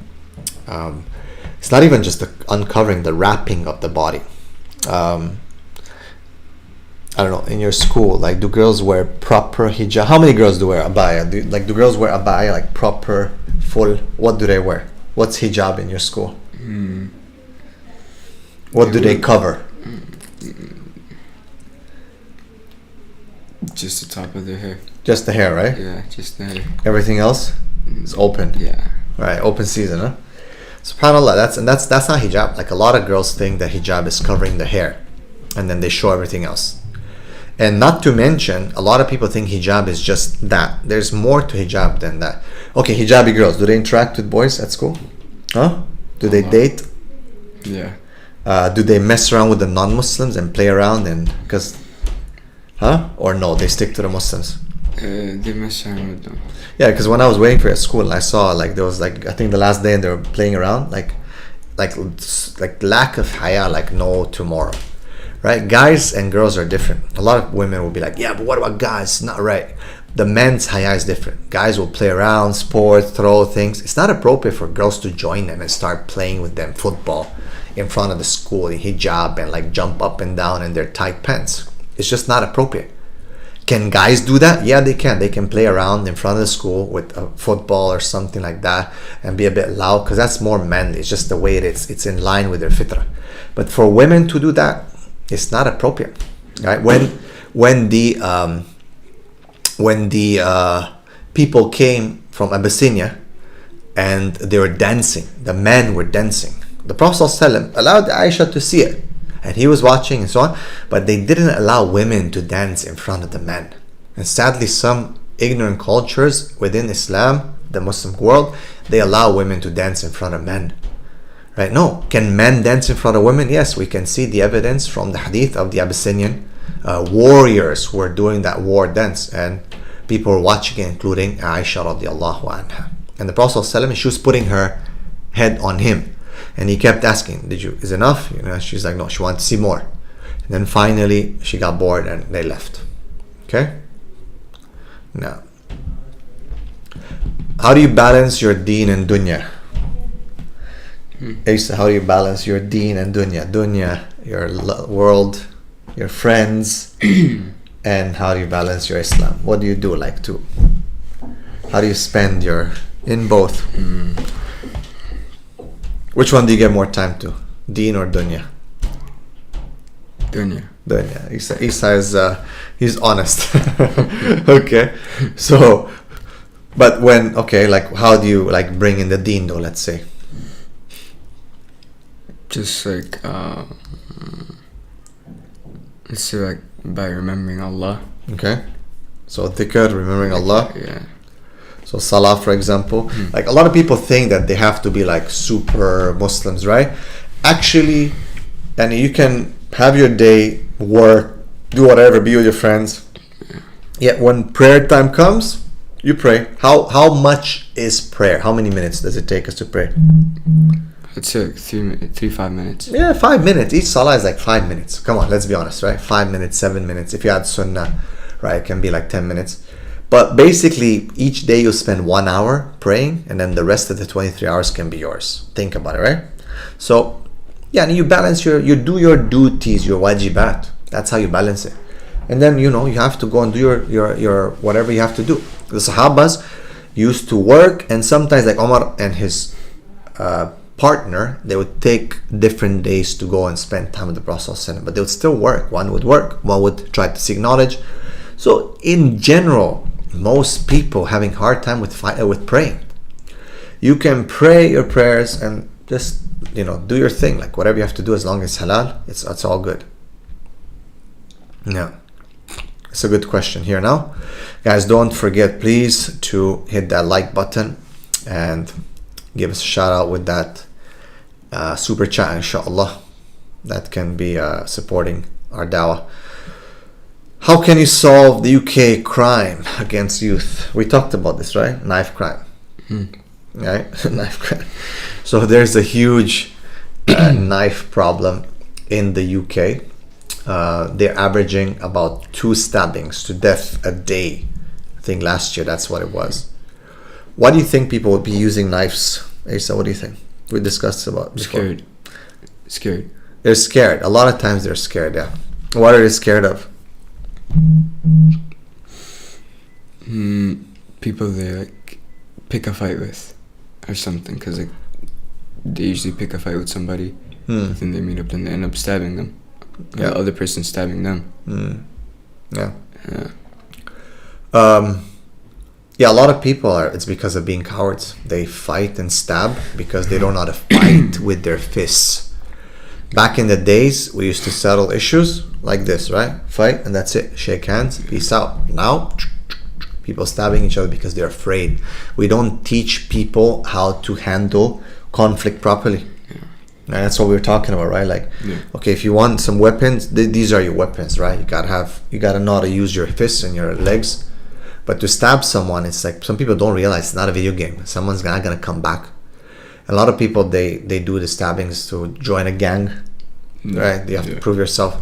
it's not even just the uncovering, the wrapping of the body. I don't know, in your school, like, do girls wear proper hijab? How many girls do wear abaya? Do girls wear abaya, like proper, full? What do they wear? What's hijab in your school? What do they cover? Just the top of their hair. Just the hair, right? Yeah, just the hair. Everything else is open. Yeah. Right, open season, huh? SubhanAllah, that's not hijab. Like, a lot of girls think that hijab is covering the hair, and then they show everything else. And not to mention, a lot of people think hijab is just that. There's more to hijab than that. Okay, hijabi girls, do they interact with boys at school? Huh? Do they date? Yeah. Do they mess around with the non-Muslims and play around or no, they stick to the Muslims? They mess around with them. Yeah, because when I was waiting for at school, I saw like there was like, I think the last day, and they were playing around, like lack of haya, like no tomorrow, right? Guys and girls are different. A lot of women will be like, yeah, but what about guys? It's not right. The men's haya is different. Guys will play around, sport, throw things. It's not appropriate for girls to join them and start playing with them football in front of the school in hijab and like jump up and down in their tight pants. It's just not appropriate. Can guys do that? Yeah, they can. They can play around in front of the school with a football or something like that and be a bit loud, because that's more manly. It's just the way it is. It's in line with their fitrah. But for women to do that, it's not appropriate, right? When the people came from Abyssinia and they were dancing, the men were dancing, the Prophet ﷺ allowed Aisha to see it, and he was watching and so on, but they didn't allow women to dance in front of the men. And sadly, some ignorant cultures within Islam, the Muslim world, they allow women to dance in front of men. Right? No. Can men dance in front of women? Yes, we can see the evidence from the hadith of the Abyssinian warriors who were doing that war dance, and people were watching it, including Aisha radiallahu anha. And the Prophet ﷺ, she was putting her head on him, and he kept asking, is enough? She's like, no, she wanted to see more. And then finally she got bored and they left. Okay? Now, how do you balance your deen and dunya? Asa, how do you balance your deen and dunya? Dunya, your world, your friends, and how do you balance your Islam? What do you do how do you spend in both? Which one do you get more time to? Deen or dunya? Dunya. Dunya. Isa is, he's honest. Okay. So, but how do you bring in the deen though, let's say? Just let's say by remembering Allah. Okay. So dhikr, remembering Allah. Yeah. So salah, for example, a lot of people think that they have to be super Muslims, right? actually, and you can have your day, work, do whatever, be with your friends. Yet when prayer time comes, you pray. How much is prayer? How many minutes does it take us to pray? It's like 5 minutes. Yeah, 5 minutes. Each salah is like 5 minutes. Come on, let's be honest, right? 5 minutes, 7 minutes. If you add sunnah, right, it can be like 10 minutes. But basically, each day you'll spend 1 hour praying, and then the rest of the 23 hours can be yours. Think about it, right? So, yeah, and you balance you do your duties, your wajibat. That's how you balance it. And then, you have to go and do your whatever you have to do. The Sahabas used to work, and sometimes, like Omar and his partner, they would take different days to go and spend time with the Prophet ﷺ, but they would still work. One would work, one would try to seek knowledge. So in general, most people having hard time with praying. You can pray your prayers and just do your thing, like whatever you have to do, as long as halal, it's all good. Yeah, it's a good question here now. Guys, don't forget please to hit that like button and give us a shout out with that super chat, inshallah. That can be supporting our dawah. How can you solve the UK crime against youth? We talked about this, right? Knife crime. Right? Knife crime. So there's a huge knife problem in the UK. They're averaging about 2 stabbings to death a day. I think last year that's what it was. Why do you think people would be using knives? Asa, what do you think? We discussed about before. Scared. They're scared. A lot of times they're scared, yeah. What are they scared of? People they like pick a fight with or something, because like they usually pick a fight with somebody, then they meet up and they end up stabbing them. Yeah. The other person stabbing them. Yeah. Yeah, a lot of people it's because of being cowards. They fight and stab because they don't know how to fight with their fists. Back in the days, we used to settle issues like this, right? Fight and that's it. Shake hands, peace out. Now, people stabbing each other because they're afraid. We don't teach people how to handle conflict properly. And that's what we were talking about, right? Like, okay, if you want some weapons, these are your weapons, right? You gotta know how to use your fists and your legs. But to stab someone, it's like some people don't realize it's not a video game. Someone's not gonna come back. A lot of people they do the stabbings to join a gang, right? You have to prove yourself.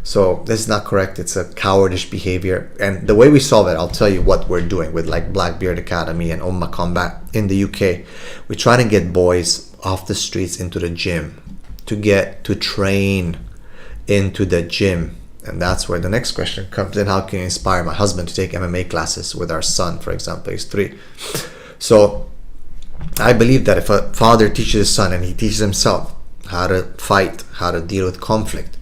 So this is not correct. It's a cowardice behavior. And the way we solve it, I'll tell you what we're doing with like Blackbeard Academy and Ummah Combat in the UK. We try to get boys off the streets into the gym to train into the gym. And that's where the next question comes in. How can you inspire my husband to take MMA classes with our son, for example? He's 3. So I believe that if a father teaches his son and he teaches himself how to fight, how to deal with conflict,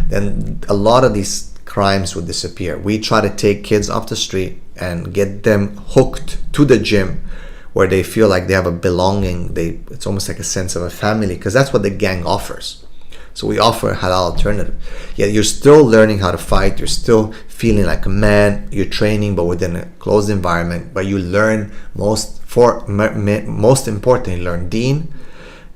then a lot of these crimes would disappear. We try to take kids off the street and get them hooked to the gym where they feel like they have a belonging. It's almost like a sense of a family, because that's what the gang offers. So we offer a halal alternative. Yet you're still learning how to fight. You're still feeling like a man. You're training, but within a closed environment. But you learn most importantly, learn deen,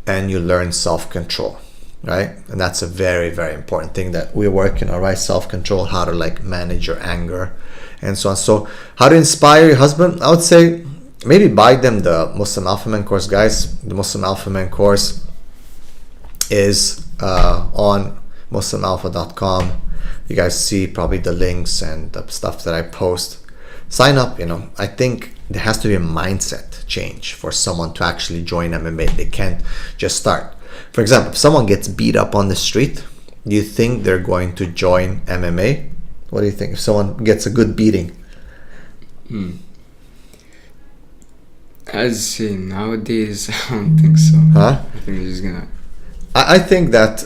and you learn self-control, right? And that's a very, very important thing that we're working on, right? Self-control, how to like manage your anger, and so on. So how to inspire your husband? I would say maybe buy them the Muslim Alpha Man course, guys. The Muslim Alpha Man course is on muslimalpha.com. You guys see probably the links and the stuff that I post. Sign up. I think there has to be a mindset change for someone to actually join MMA. They can't just start. For example, if someone gets beat up on the street, do you think they're going to join MMA? What do you think if someone gets a good beating? I'd say nowadays I don't think so. Huh? I think they're just gonna. I think that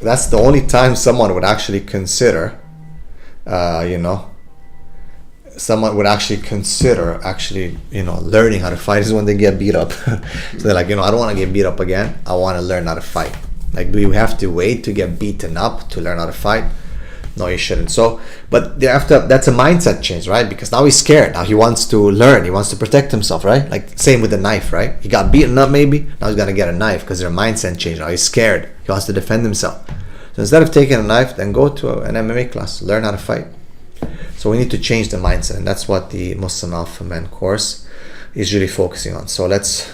that's the only time someone would actually consider someone would actually consider learning how to fight is when they get beat up. So they're like, I don't want to get beat up again. I want to learn how to fight. Like, do you have to wait to get beaten up to learn how to fight? No, you shouldn't. So, but that's a mindset change, right? Because now he's scared. Now he wants to learn. He wants to protect himself, right? Like same with the knife, right? He got beaten up maybe. Now he's got to get a knife because their mindset changed. Now he's scared. He wants to defend himself. So instead of taking a knife, then go to an MMA class. Learn how to fight. So we need to change the mindset. And that's what the Muslim Alpha Men course is really focusing on. So let's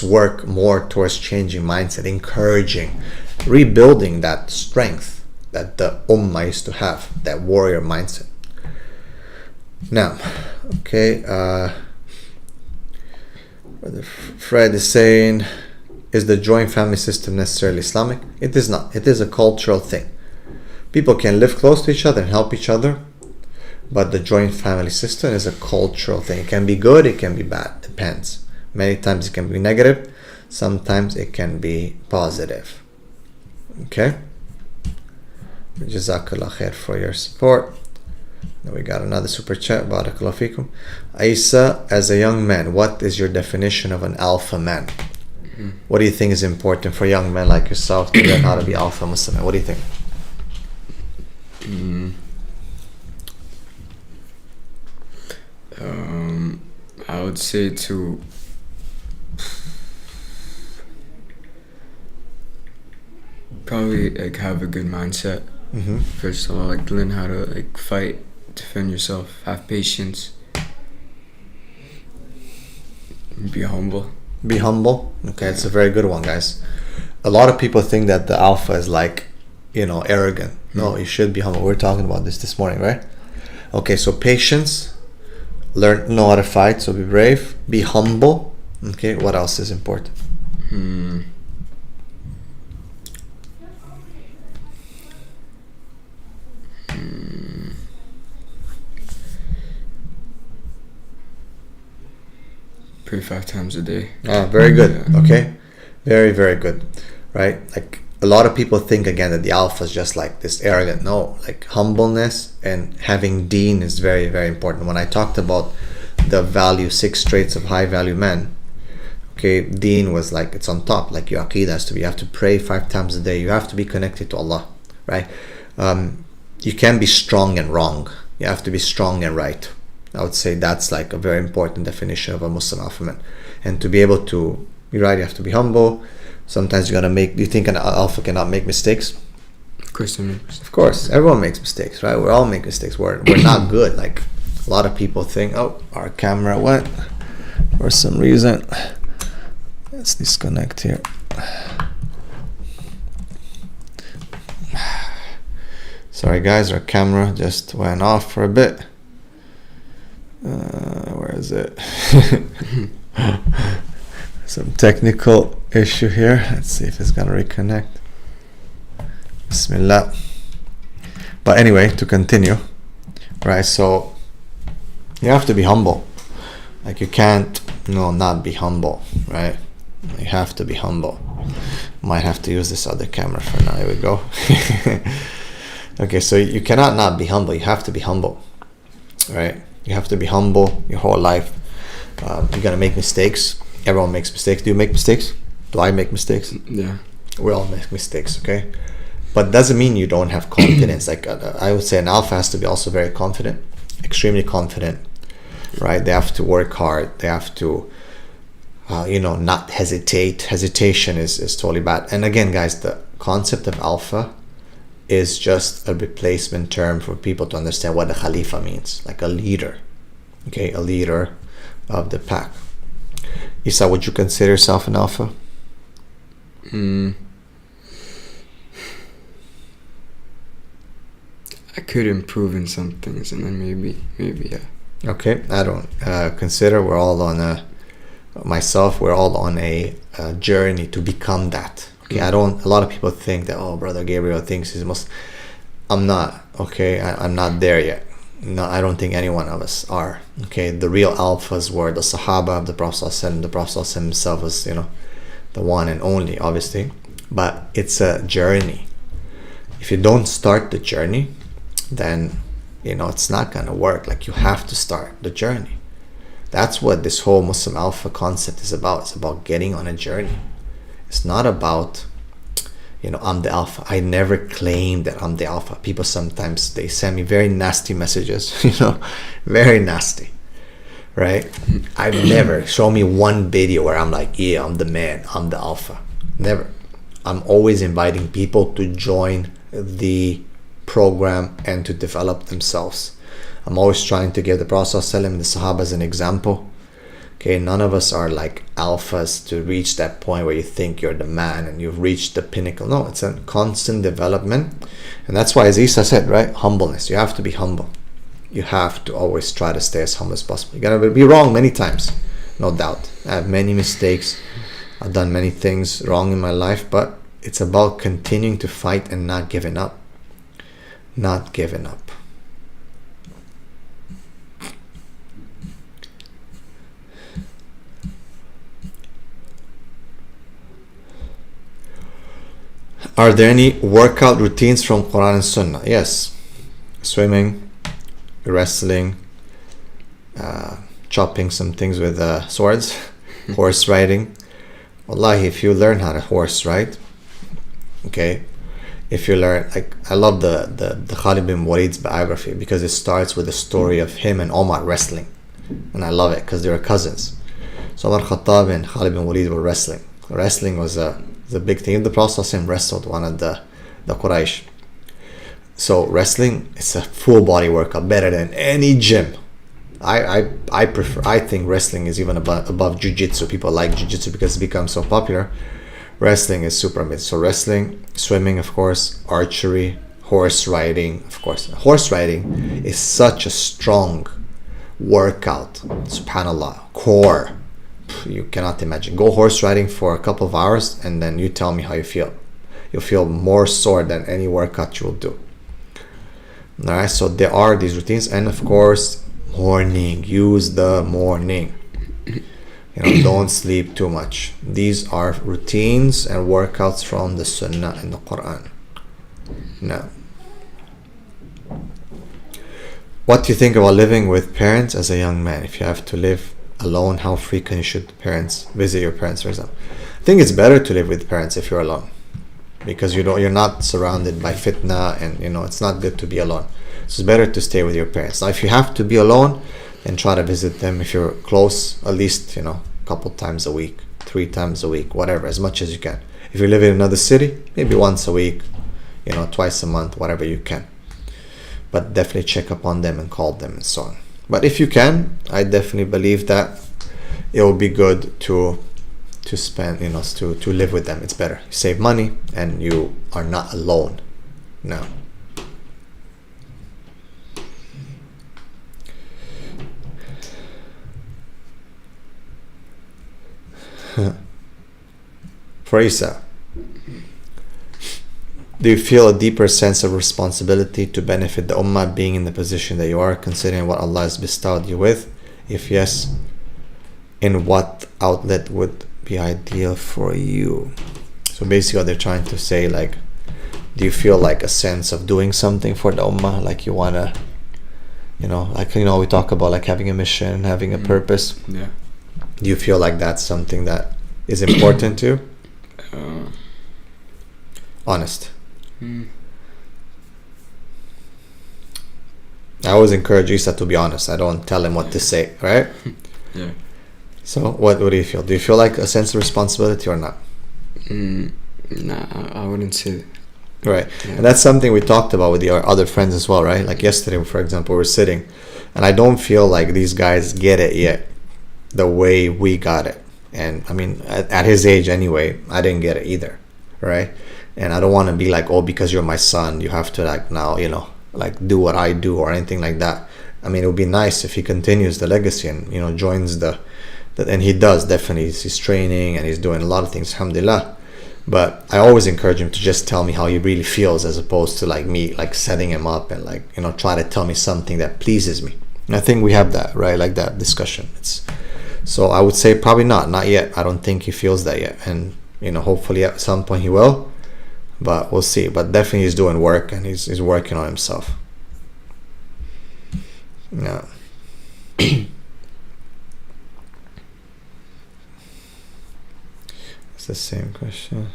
work more towards changing mindset, encouraging, rebuilding that strength that the Ummah used to have, that warrior mindset. Now, okay, Brother Fred is saying, is the joint family system necessarily Islamic? It is not. It is a cultural thing. People can live close to each other and help each other, but the joint family system is a cultural thing. It can be good, it can be bad, depends. Many times it can be negative, sometimes it can be positive. Okay? Jazakallah khair for your support. Now we got another super chat. Barakallah fikum. Isa, as a young man, what is your definition of an alpha man? What do you think is important for young men like yourself to learn how to be alpha Muslim? What do you think? I would say to probably like have a good mindset. First of all, like learn how to like fight, defend yourself, have patience, be humble. Be humble. Okay, it's a very good one, guys. A lot of people think that the alpha is like, arrogant. No, you should be humble. We're talking about this morning, right? Okay, so patience, know how to fight, so be brave, be humble. Okay, what else is important? Pray 5 times a day. Very good. Okay, very, very good. Right? Like a lot of people think again that the alpha is just like this arrogant. No, like humbleness and having deen is very, very important. When I talked about the 6 traits of high value men, okay, deen was like it's on top. Like your aqidah has to be. You have to pray 5 times a day. You have to be connected to Allah, right? You can't be strong and wrong. You have to be strong and right. I would say that's like a very important definition of a Muslim alpha man. And to be able to be right, you have to be humble. Sometimes you think an alpha cannot make mistakes? Of course they make mistakes. Of course, everyone makes mistakes, right? We all make mistakes. We're not good. Like a lot of people think, our camera went for some reason. Let's disconnect here. Sorry guys, our camera just went off for a bit. Where is it? Some technical issue here. Let's see if it's gonna reconnect. Bismillah. But anyway, to continue, right? So you have to be humble. Like you can't not be humble, right? You have to be humble. Might have to use this other camera for now. Here we go. Okay, so you cannot not be humble. You have to be humble, right? You have to be humble your whole life. You're gonna make mistakes. Everyone makes mistakes. Do you make mistakes? Do I make mistakes? Yeah. We all make mistakes, okay? But doesn't mean you don't have confidence. Like I would say an alpha has to be also very confident, extremely confident, right? They have to work hard. They have to, not hesitate. Hesitation is totally bad. And again, guys, the concept of alpha is just a replacement term for people to understand what a khalifa means, like a leader, okay? A leader of the pack. Isa, would you consider yourself an alpha? I could improve in some things, and then maybe, yeah. Okay, I don't consider. We're all on a journey to become that. Okay, a lot of people think that, Brother Gabriel thinks he's Muslim. I'm not, okay? I'm not there yet. No, I don't think any one of us are. Okay, the real alphas were the Sahaba of the Prophet ﷺ. The Prophet ﷺ himself was, the one and only, obviously. But it's a journey. If you don't start the journey, then, it's not going to work. Like, you have to start the journey. That's what this whole Muslim alpha concept is about. It's about getting on a journey. It's not about, I'm the alpha. I never claim that I'm the alpha. People sometimes, they send me very nasty messages, very nasty, right? I've never, show me one video where I'm like, yeah, I'm the man, I'm the alpha. Never. I'm always inviting people to join the program and to develop themselves. I'm always trying to give the Prophet ﷺ and the Sahaba as an example. Okay, none of us are like alphas to reach that point where you think you're the man and you've reached the pinnacle. No, it's a constant development. And that's why, as Isa said, right? Humbleness. You have to be humble. You have to always try to stay as humble as possible. You're going to be wrong many times, no doubt. I have many mistakes. I've done many things wrong in my life, but it's about continuing to fight and not giving up. Not giving up. Are there any workout routines from Quran and Sunnah? Yes. Swimming, wrestling, chopping some things with swords, horse riding. Wallahi, if you learn how to horse ride, okay, if you learn, like, I love the Khalid bin Walid's biography because it starts with the story of him and Omar wrestling. And I love it because they were cousins. So Omar Khattab and Khalid bin Walid were wrestling. Wrestling was the big thing. The Prophet ﷺ wrestled one of the Quraysh. So wrestling is a full body workout, better than any gym. I think wrestling is even above jiu-jitsu. People like jiu-jitsu because it's become so popular. Wrestling is super amazing. So wrestling, swimming, of course, archery, horse riding, of course. Horse riding is such a strong workout. Subhanallah. Core. You cannot imagine. Go horse riding for a couple of hours and then you tell me how you feel. You'll feel more sore than any workout you will do. Alright, so there are these routines, and of course, morning. Use the morning. Don't sleep too much. These are routines and workouts from the Sunnah and the Quran. Now, what do you think about living with parents as a young man? If you have to live alone, how frequently should parents visit your parents, for example? I think it's better to live with parents if you're alone, because you're not surrounded by fitna, and it's not good to be alone. So it's better to stay with your parents. Now, if you have to be alone, then try to visit them if you're close, at least a couple times a week, 3 times a week, whatever, as much as you can. If you live in another city, maybe once a week, twice a month, whatever you can. But definitely check up on them and call them and so on. But if you can, I definitely believe that it will be good to spend, to live with them. It's better. You save money and you are not alone. No. For Isa, do you feel a deeper sense of responsibility to benefit the Ummah being in the position that you are, considering what Allah has bestowed you with? If yes, in what outlet would be ideal for you? So basically what they're trying to say, like, do you feel like a sense of doing something for the Ummah? Like you want to, we talk about like having a mission, having a purpose. Yeah. Do you feel like that's something that is important to you? Honest. I always encourage Isa to be honest. I don't tell him what to say, right? Yeah. So what do you feel? Do you feel like a sense of responsibility or not? Nah, I wouldn't say. Right. Yeah. And that's something we talked about with your other friends as well, right? Like yesterday, for example, we were sitting, and I don't feel like these guys get it yet the way we got it. And I mean, at his age anyway, I didn't get it either, right? And I don't want to be like, oh, because you're my son, you have to like now, like do what I do or anything like that. I mean, it would be nice if he continues the legacy and, joins and he does, definitely. He's training and he's doing a lot of things, alhamdulillah. But I always encourage him to just tell me how he really feels, as opposed to like me, like setting him up and like, try to tell me something that pleases me. And I think we have that, right? Like that discussion. So I would say probably not yet. I don't think he feels that yet. And, hopefully at some point he will. But we'll see. But definitely he's doing work and he's working on himself. Yeah. It's the same question.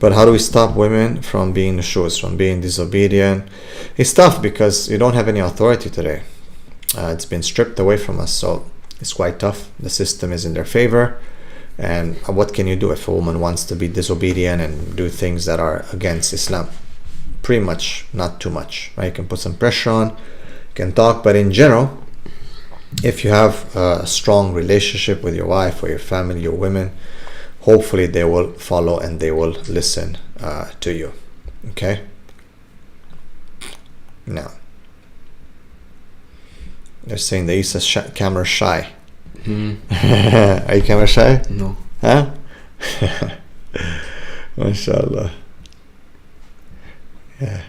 But how do we stop women from being nushuz, from being disobedient? It's tough because you don't have any authority today. It's been stripped away from us, so it's quite tough. The system is in their favor, and what can you do if a woman wants to be disobedient and do things that are against Islam? Pretty much not too much, right? You can put some pressure on, you can talk, but in general, if you have a strong relationship with your wife or your family, your women, hopefully they will follow and they will listen to you. Okay? Now, they're saying that Isa's camera shy. Are you camera shy? No. Huh? MashaAllah. Yeah.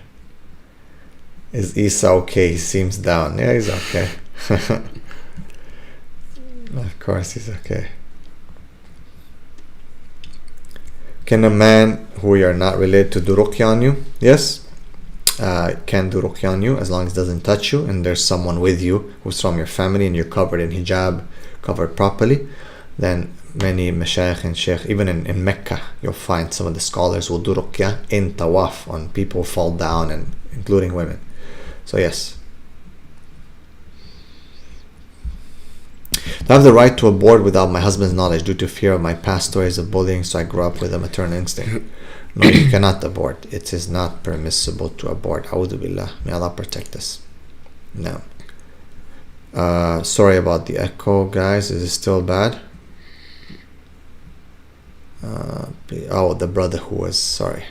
Is Isa okay? He seems down. Yeah, he's okay. Of course he's okay. Can a man who you are not related to do ruqya on you? Yes. Can do ruqya on you as long as it doesn't touch you and there's someone with you who's from your family and you're covered in hijab, covered properly. Then many mashayikh and sheikh, even in Mecca, you'll find some of the scholars will do ruqya in tawaf on people who fall down, and including women. So yes. I have the right to abort without my husband's knowledge due to fear of my past stories of bullying, so I grew up with a maternal instinct. No, you cannot abort. It is not permissible to abort. A'udhu billah. May Allah protect us. No. Sorry about the echo, guys. Is it still bad? Oh, the brother who was sorry.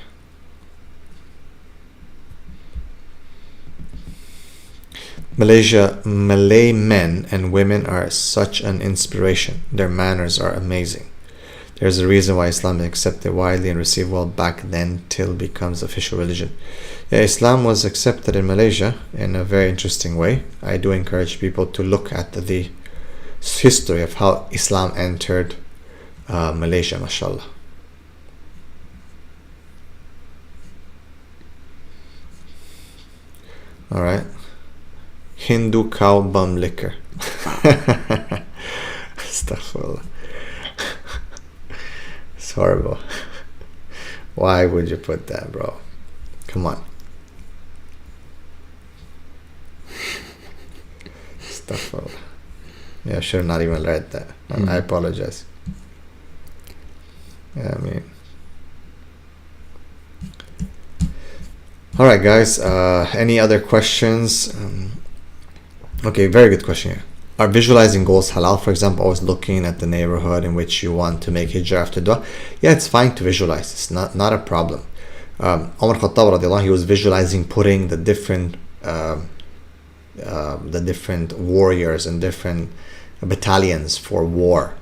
Malaysia, Malay men and women are such an inspiration. Their manners are amazing. There's a reason why Islam is accepted widely and received well back then till it becomes official religion. Yeah, Islam was accepted in Malaysia in a very interesting way. I do encourage people to look at the history of how Islam entered Malaysia, mashallah. All right. Hindu cow bum liquor. Astaghfirullah. It's horrible. Why would you put that, bro? Come on. Astaghfirullah. Yeah, I should have not even read that. I apologize. Yeah, I mean. Alright, guys. Any other questions? Okay, very good question here. Are visualizing goals halal? For example, always looking at the neighborhood in which you want to make hijrah after dua. Yeah, it's fine to visualize. It's not a problem. Umar Khattab radiallahu anh, he was visualizing putting the different warriors and different battalions for war.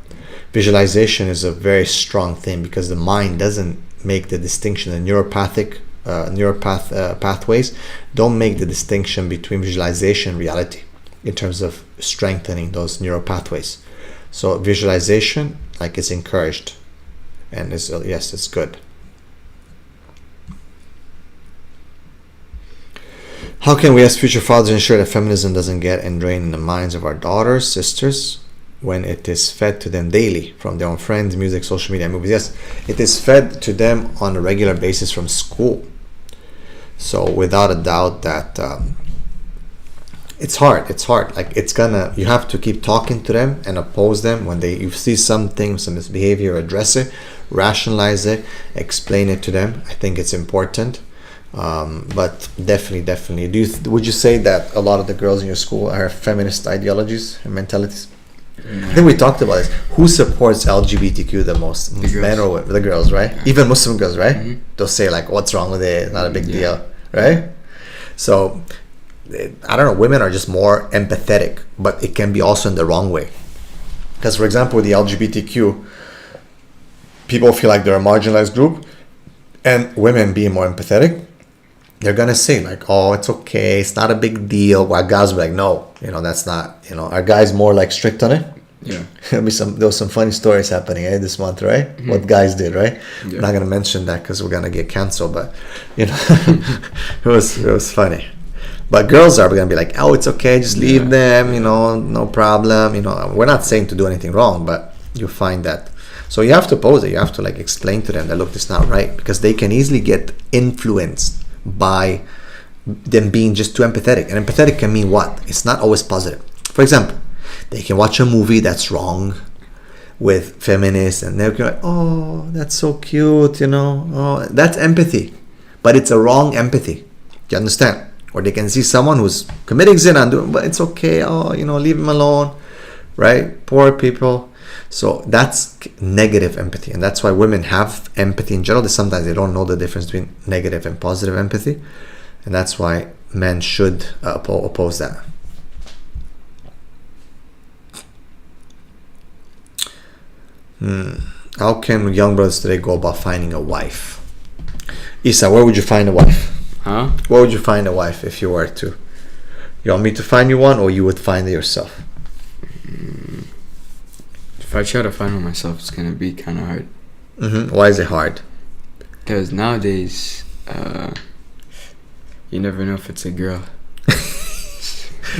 Visualization is a very strong thing because the mind doesn't make the distinction. The neuropathic pathways don't make the distinction between visualization and reality in terms of strengthening those neural pathways. So visualization, like, is encouraged, and yes, it's good. How can we as future fathers ensure that feminism doesn't get ingrained in the minds of our daughters, sisters, when it is fed to them daily from their own friends, music, social media, movies? Yes, it is fed to them on a regular basis from school. So without a doubt that it's hard. Like, you have to keep talking to them and oppose them when you see something, some misbehavior, address it, rationalize it, explain it to them. I think it's important. But definitely, would you say that a lot of the girls in your school are feminist ideologies and mentalities? I think we talked about this. Who supports LGBTQ the most? Men or women? The girls, right? Even Muslim girls, right? Mm-hmm. They'll say, like, what's wrong with it? Not a big deal, right? So I don't know, women are just more empathetic, but it can be also in the wrong way. Because, for example, with the LGBTQ, people feel like they're a marginalized group, and women being more empathetic, they're gonna say, like, oh, it's okay, it's not a big deal. While guys will be like, no, that's not, are guys more like strict on it? Yeah. There was some funny stories happening this month, right? Mm-hmm. What guys did, right? Yeah. I'm not gonna mention that because we're gonna get canceled, but it was funny. But girls are going to be like, oh, it's okay, just leave them, no problem. We're not saying to do anything wrong, but you find that So you have to oppose it. You have to like explain to them that, look, this is not right, because they can easily get influenced by them being just too empathetic. And empathetic can mean what? It's not always positive. For example, they can watch a movie that's wrong with feminists, and they're like, oh, that's so cute, you know. Oh, that's empathy, but it's a wrong empathy. You understand? Or they can see someone who's committing zina and doing, but it's okay. Oh, you know, leave him alone, right? Poor people. So that's negative empathy, and that's why women have empathy in general. Sometimes they don't know the difference between negative and positive empathy, and that's why men should oppose that. How can young brothers today go about finding a wife? Isa, where would you find a wife? Huh? Where would you find a wife if you were to? You want me to find you one, or you would find it yourself? If I try to find one myself, it's gonna be kind of hard. Why is it hard? Because nowadays, you never know if it's a girl.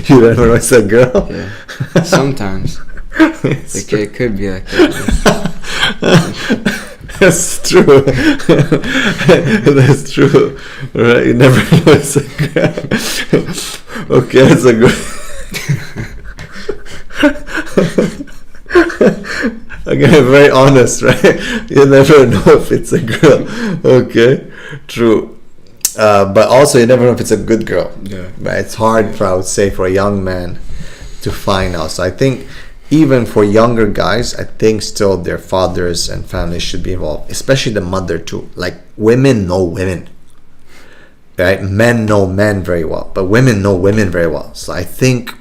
You never know it's a girl? Yeah. Sometimes. It could be like that. That's true. That's true. Right? You never know it's a girl. Okay, it's a girl. Again, very honest, right? You never know if it's a girl. Okay, true. But also, you never know if it's a good girl. Yeah. Right? It's hard, I would say, for a young man to find out. So I think even for younger guys, I think still their fathers and families should be involved, especially the mother too. Like, women know women, right? Men know men very well, but women know women very well. So I think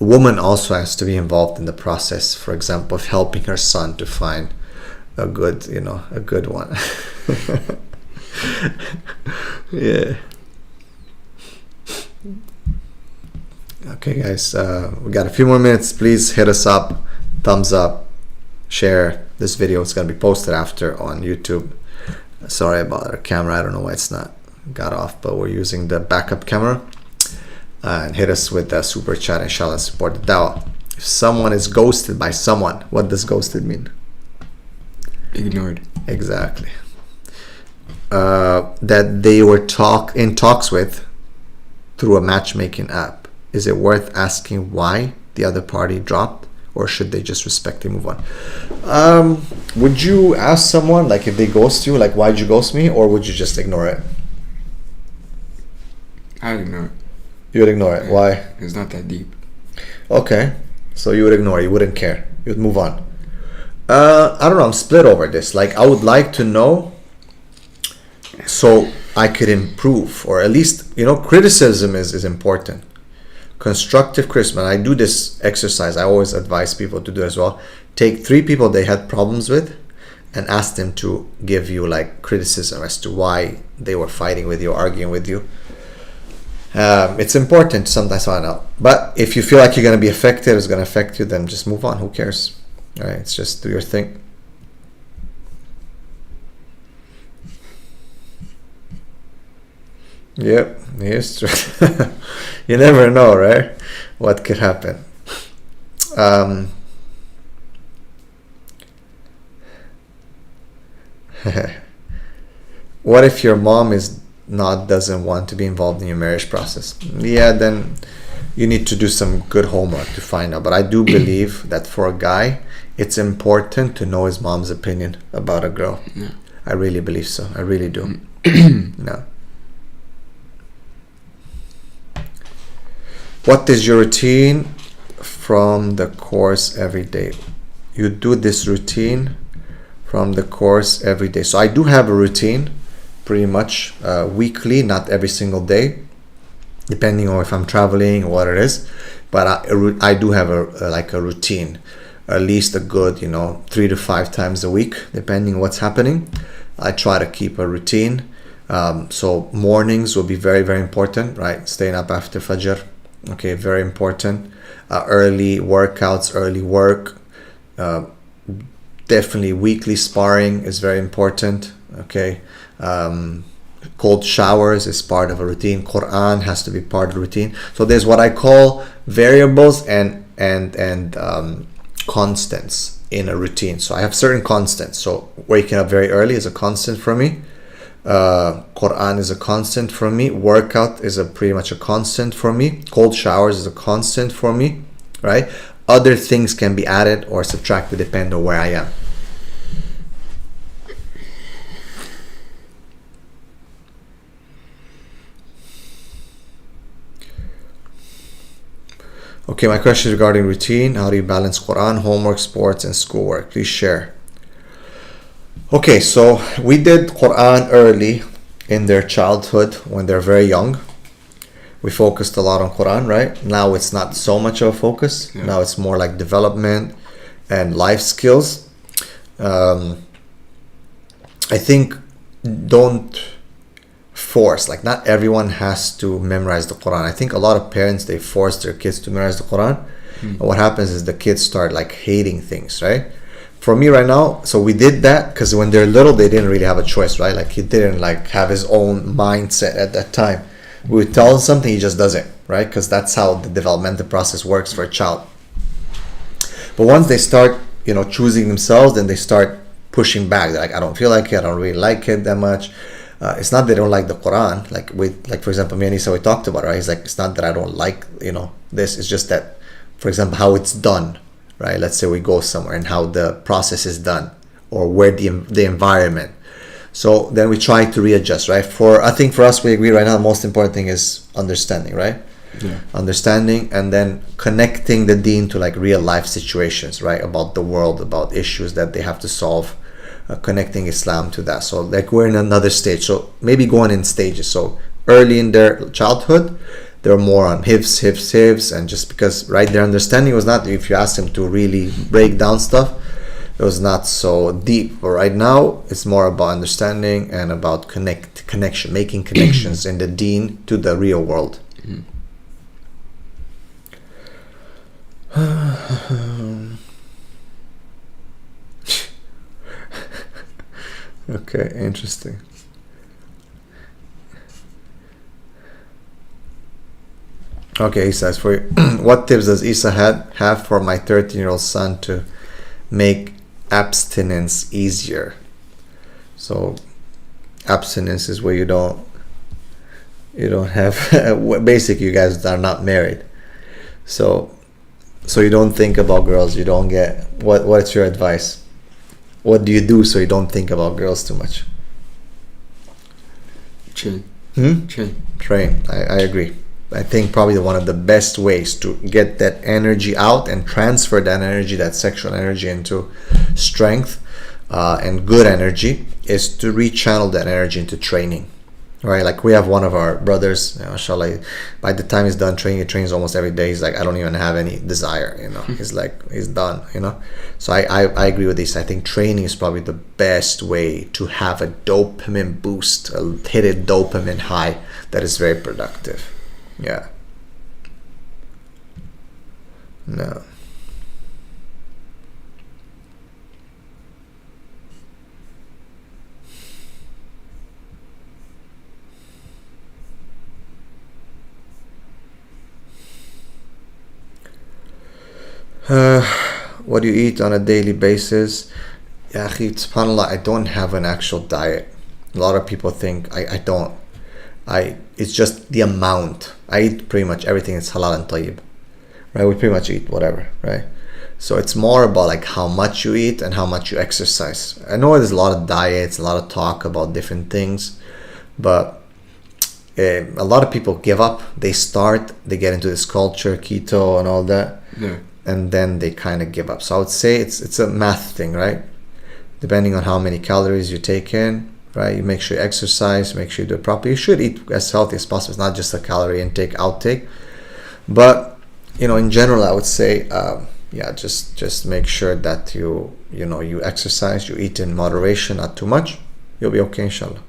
a woman also has to be involved in the process, for example, of helping her son to find a good, a good one. Yeah. Okay, guys, we got a few more minutes. Please hit us up, thumbs up, share this video. It's going to be posted after on YouTube. Sorry about our camera. I don't know why it's not got off, but we're using the backup camera. And hit us with the super chat, inshallah, support the dawah. If someone is ghosted by someone, what does ghosted mean? Ignored. Exactly. That they were in talks with through a matchmaking app. Is it worth asking why the other party dropped, or should they just respect and move on? Would you ask someone, like, if they ghost you, like, why'd you ghost me, or would you just ignore it? I'd ignore it. You would ignore it. Why? It's not that deep. Okay, so you would ignore it. You wouldn't care. You would move on. I don't know. I'm split over this. Like, I would like to know so I could improve, or at least, criticism is important. Constructive criticism. I do this exercise. I always advise people to do as well. Take 3 people they had problems with and ask them to give you like criticism as to why they were fighting with you, arguing with you. It's important to sometimes find out. But if you feel like you're going to be affected, it's going to affect you, then just move on. Who cares? All right, it's just do your thing. Yep, it's true. You never know, right? What could happen. What if your mom doesn't want to be involved in your marriage process? Yeah, then you need to do some good homework to find out. But I do believe that for a guy, it's important to know his mom's opinion about a girl. Yeah. I really believe so. I really do. No. What is your routine from the course every day? You do this routine from the course every day. So I do have a routine pretty much weekly, not every single day, depending on if I'm traveling or what it is. But I do have a routine, at least a good 3 to 5 times a week, depending on what's happening. I try to keep a routine. So mornings will be very, very important, right? Staying up after Fajr. Okay, very important. Early workouts, early work. Definitely weekly sparring is very important. Okay. Cold showers is part of a routine. Quran has to be part of the routine. So there's what I call variables and constants. in a routine. So I have certain constants. So waking up very early is a constant for me. Quran is a constant for me. Workout is pretty much a constant for me. Cold showers is a constant for me, right? Other things can be added or subtracted depending on where I am. Okay, my question is regarding routine. How do you balance Quran, homework, sports, and schoolwork? Please share. Okay, so we did Quran early in their childhood when they're very young. We focused a lot on Quran, right? Now it's not so much of a focus. Yeah. Now it's more like development and life skills. I think don't force, like not everyone has to memorize the Quran. I think a lot of parents, they force their kids to memorize the Quran. And what happens is the kids start like hating things, right? For me right now, so we did that because when they're little, they didn't really have a choice, right? Like he didn't like have his own mindset at that time. We would tell him something, he just does it, right? Because that's how the developmental process works for a child. But once they start, choosing themselves, then they start pushing back. They're like, I don't feel like it, I don't really like it that much. It's not they don't like the Quran. Like for example, me and Isa, we talked about it, right? He's like, it's not that I don't like, this. It's just that, for example, how it's done, right? Let's say we go somewhere and how the process is done, or where the environment. So then we try to readjust, right? I think for us, we agree right now, the most important thing is understanding, right? Yeah. Understanding, and then connecting the deen to like real life situations, right? About the world, about issues that they have to solve. Connecting Islam to that. So like we're in another stage, so maybe going in stages. So early in their childhood, they're more on hifz, and just because, right, their understanding was not, if you ask them to really break down stuff, it was not so deep. But right now it's more about understanding and about connection, making connections in the deen to the real world. Okay, interesting. Okay, he says, what tips does Isa have for my 13-year-old son to make abstinence easier? So abstinence is where you don't have basically you guys are not married, so you don't think about girls, you don't get what's your advice? What do you do so you don't think about girls too much? Train. Train. I agree. I think probably one of the best ways to get that energy out and transfer that energy, that sexual energy, into strength and good energy is to rechannel that energy into training. Right, like we have one of our brothers, mashallah, by the time he's done training, he trains almost every day. He's like, I don't even have any desire, He's like, he's done, So I agree with this. I think training is probably the best way to have a dopamine boost, hit a dopamine high that is very productive. Yeah. No. What do you eat on a daily basis? Ya akhi, subhanAllah, I don't have an actual diet. A lot of people think I don't. It's just the amount. I eat pretty much everything that's halal and tayyib. Right? We pretty much eat whatever, right? So it's more about like how much you eat and how much you exercise. I know there's a lot of diets, a lot of talk about different things, but a lot of people give up. They get into this culture, keto and all that. Yeah. And then they kind of give up. So I would say it's a math thing, right? Depending on how many calories you take in, right? You make sure you exercise, make sure you do it properly. You should eat as healthy as possible. It's not just a calorie intake, outtake. But, in general, I would say, just make sure that you exercise, you eat in moderation, not too much. You'll be okay, inshallah.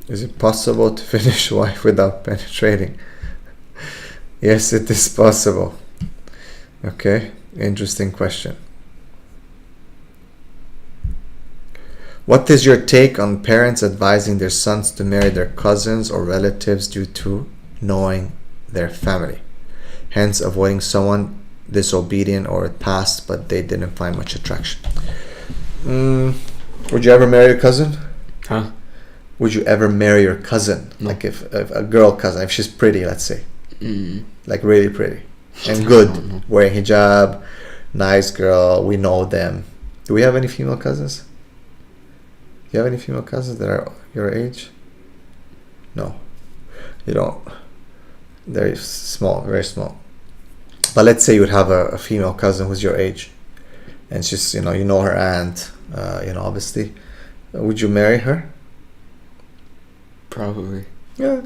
Is it possible to finish wife without penetrating? Yes, it is possible. Okay, interesting question. What is your take on parents advising their sons to marry their cousins or relatives due to knowing their family, hence avoiding someone disobedient or past but they didn't find much attraction? Would you ever marry your cousin? Huh? Would you ever marry your cousin? No. Like if a girl cousin, if she's pretty, let's say, like really pretty and No. good, wearing hijab, nice girl, we know them. Do we have any female cousins? Do you have any female cousins that are your age? No, you don't. They're small, very small. But let's say you would have a female cousin who's your age, and she's, you know her aunt, obviously. Would you marry her? Probably. Yeah.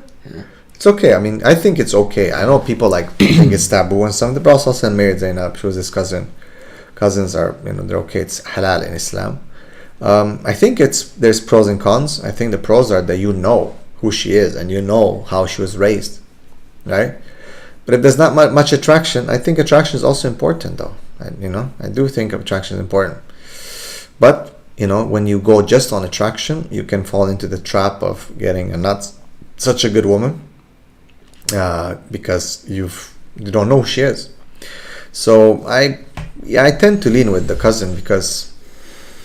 It's okay. I mean, I think it's okay. I know people think it's taboo and something. The Prophet ﷺ married Zainab. She was his cousin. Cousins are, they're okay. It's halal in Islam. I think there's pros and cons. I think the pros are that you know who she is and you know how she was raised, right? But if there's not much attraction, I think attraction is also important, though. I do think attraction is important. But when you go just on attraction, you can fall into the trap of getting a not such a good woman because you don't know who she is. So I tend to lean with the cousin, because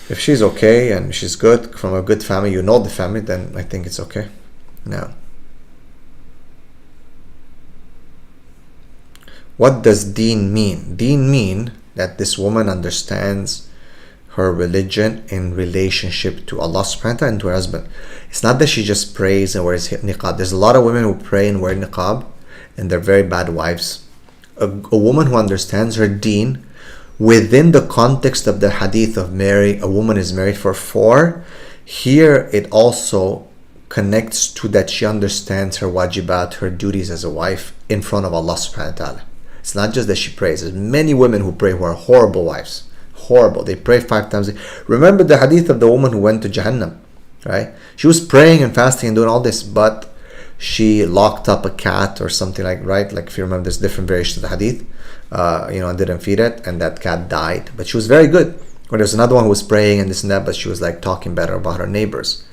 if she's okay and she's good, from a good family, the family, then I think it's okay. Now, what does deen mean? Deen mean that this woman understands her religion in relationship to Allah subhanahu wa ta'ala and to her husband. It's not that she just prays and wears niqab. There's a lot of women who pray and wear niqab and they're very bad wives. A woman who understands her deen within the context of the hadith of Mary, a woman is married for 4. Here it also connects to that she understands her wajibat, her duties as a wife in front of Allah subhanahu wa ta'ala. It's not just that she prays. There's many women who pray who are horrible wives. Horrible. They pray 5 times a day. Remember the hadith of the woman who went to Jahannam, right? She was praying and fasting and doing all this, but she locked up a cat or something right? Like if you remember, there's different variations of the hadith, and didn't feed it, and that cat died. But she was very good. Or there's another one who was praying and this and that, but she was talking better about her neighbors,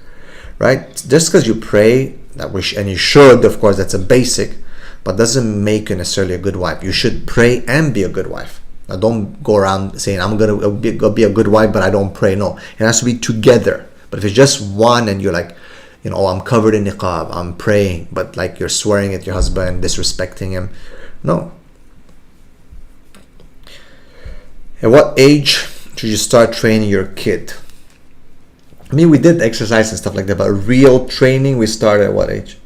right? Just because you pray, and you should, of course, that's a basic, but doesn't make you necessarily a good wife. You should pray and be a good wife. Now, don't go around saying, I'm going to be a good wife, but I don't pray. No, it has to be together. But if it's just one and you're I'm covered in niqab, I'm praying, but you're swearing at your husband, disrespecting him, no. At what age should you start training your kid? I mean, we did exercise and stuff like that, but real training, we started at what age?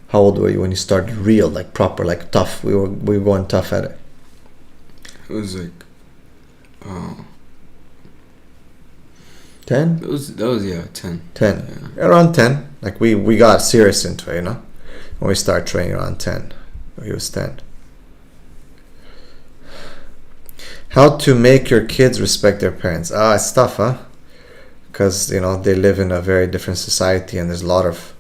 How old were you when you started real, proper, tough? We were going tough at it. It was 10? That was 10. 10. Yeah. Around 10. We got serious into it, when we started training around 10. He was 10. How to make your kids respect their parents? It's tough, huh? Because, they live in a very different society and there's a lot of,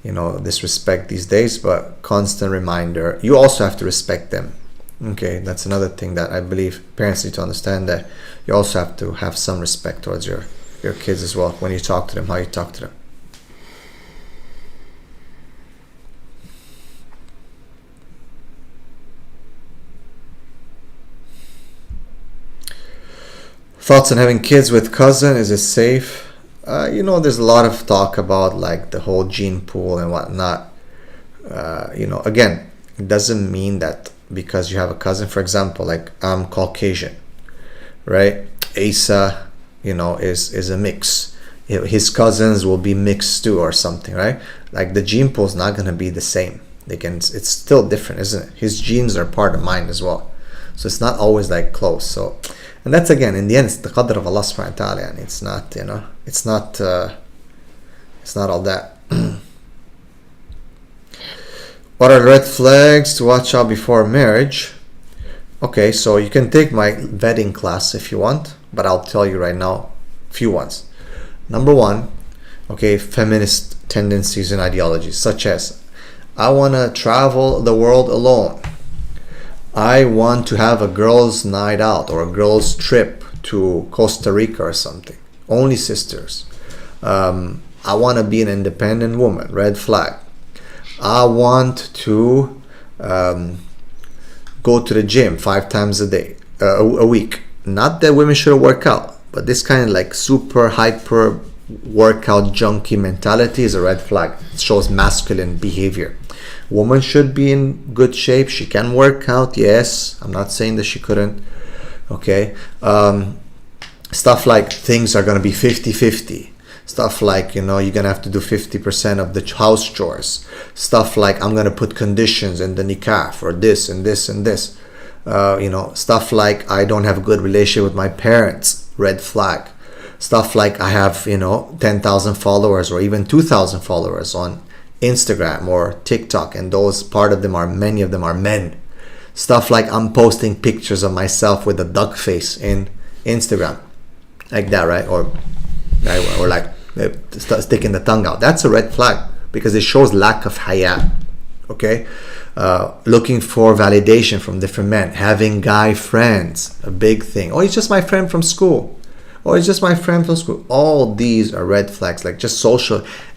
disrespect these days, but constant reminder. You also have to respect them. Okay, that's another thing that I believe parents need to understand, that you also have to have some respect towards your kids as well when you talk to them, how you talk to them. Thoughts on having kids with cousin, is it safe? There's a lot of talk about the whole gene pool and whatnot. Again, it doesn't mean that because you have a cousin, for example, I'm Caucasian, right? Asa, is a mix. His cousins will be mixed too or something, right? The gene pool is not going to be the same. It's still different, isn't it? His genes are part of mine as well. So it's not always close. So, and that's, again, in the end, it's the qadr of Allah subhanahu wa ta'ala, and it's not, it's not all that. What are red flags to watch out before marriage? Okay, so you can take my vetting class if you want, but I'll tell you right now a few ones. Number 1, feminist tendencies and ideologies, such as, I want to travel the world alone. I want to have a girls' night out or a girls' trip to Costa Rica or something. only sisters. I want to be an independent woman, red flag. I want to go to the gym 5 times a week. Not that women shouldn't work out, but this kind of like super hyper workout junkie mentality is a red flag. It shows masculine behavior. Woman should be in good shape. She can work out, yes. I'm not saying that she couldn't. Okay. Stuff like things are going to be 50-50. Stuff like, you're going to have to do 50% of the house chores. Stuff like, I'm going to put conditions in the nikah for this and this and this. Stuff like, I don't have a good relationship with my parents. Red flag. Stuff like, I have, 10,000 followers or even 2,000 followers on Instagram or TikTok, and many of them are men. Stuff like, I'm posting pictures of myself with a duck face in Instagram. Like that, right? Or like sticking the tongue out. That's a red flag because it shows lack of haya. Okay? Looking for validation from different men. Having guy friends, a big thing. Oh, he's just my friend from school. Oh, it's just my friend from school. All these are red flags, like just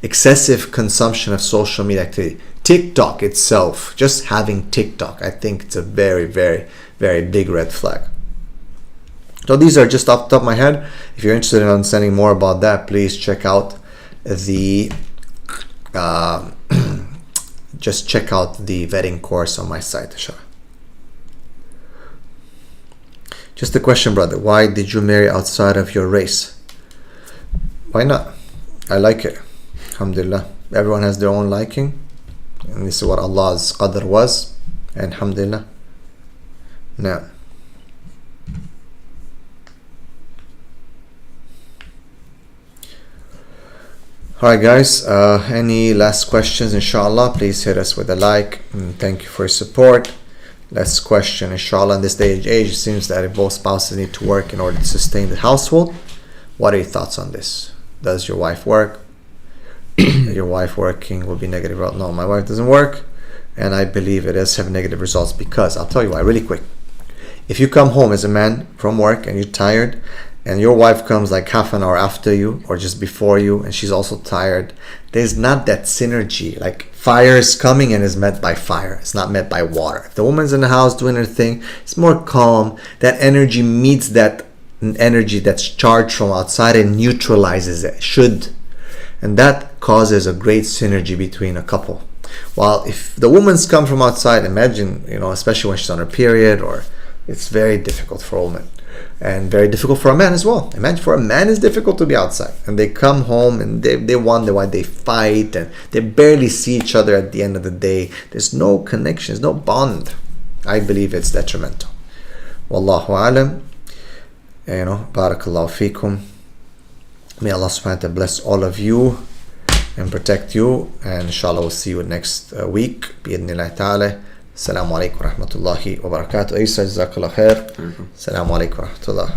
excessive consumption of social media activity. TikTok itself, just having TikTok, I think it's a very, very, very big red flag. So these are just off the top of my head. If you're interested in understanding more about that, please check out the just check out the vetting course on my site, inshallah. Just a question, brother. Why did you marry outside of your race? Why not? I like it. Alhamdulillah. Everyone has their own liking. And this is what Allah's qadr was. And alhamdulillah. Now. Alright guys, any last questions? Inshallah, please hit us with a like. And thank you for your support. Last question, inshallah. In this day and age, it seems that both spouses need to work in order to sustain the household. What are your thoughts on this? Does your wife work? Your wife working will be negative result. No, my wife doesn't work, and I believe it does have negative results because I'll tell you why really quick. If you come home as a man from work and you're tired, and your wife comes like half an hour after you or just before you, and she's also tired, there's not that synergy. Like fire is coming and is met by fire. It's not met by water. If the woman's in the house doing her thing, it's more calm. That energy meets that energy that's charged from outside and neutralizes it. And that causes a great synergy between a couple. While if the woman's come from outside, imagine, especially when she's on her period, or it's very difficult for a woman. And very difficult for a man as well. Imagine for a man it's difficult to be outside, and they come home and they wonder why they fight, and they barely see each other at the end of the day. There's no connection, there's no bond. I believe it's detrimental. Wallahu alam. Barakallahu feekum. May Allah subhanahu wa ta'ala bless all of you and protect you, and inshallah we'll see you next week bi'idhnillah ta'ala. Assalamu alaikum wa rahmatullahi wa barakatuh. Isa, jazakallah khair. Assalamu alaikum wa rahmatullah.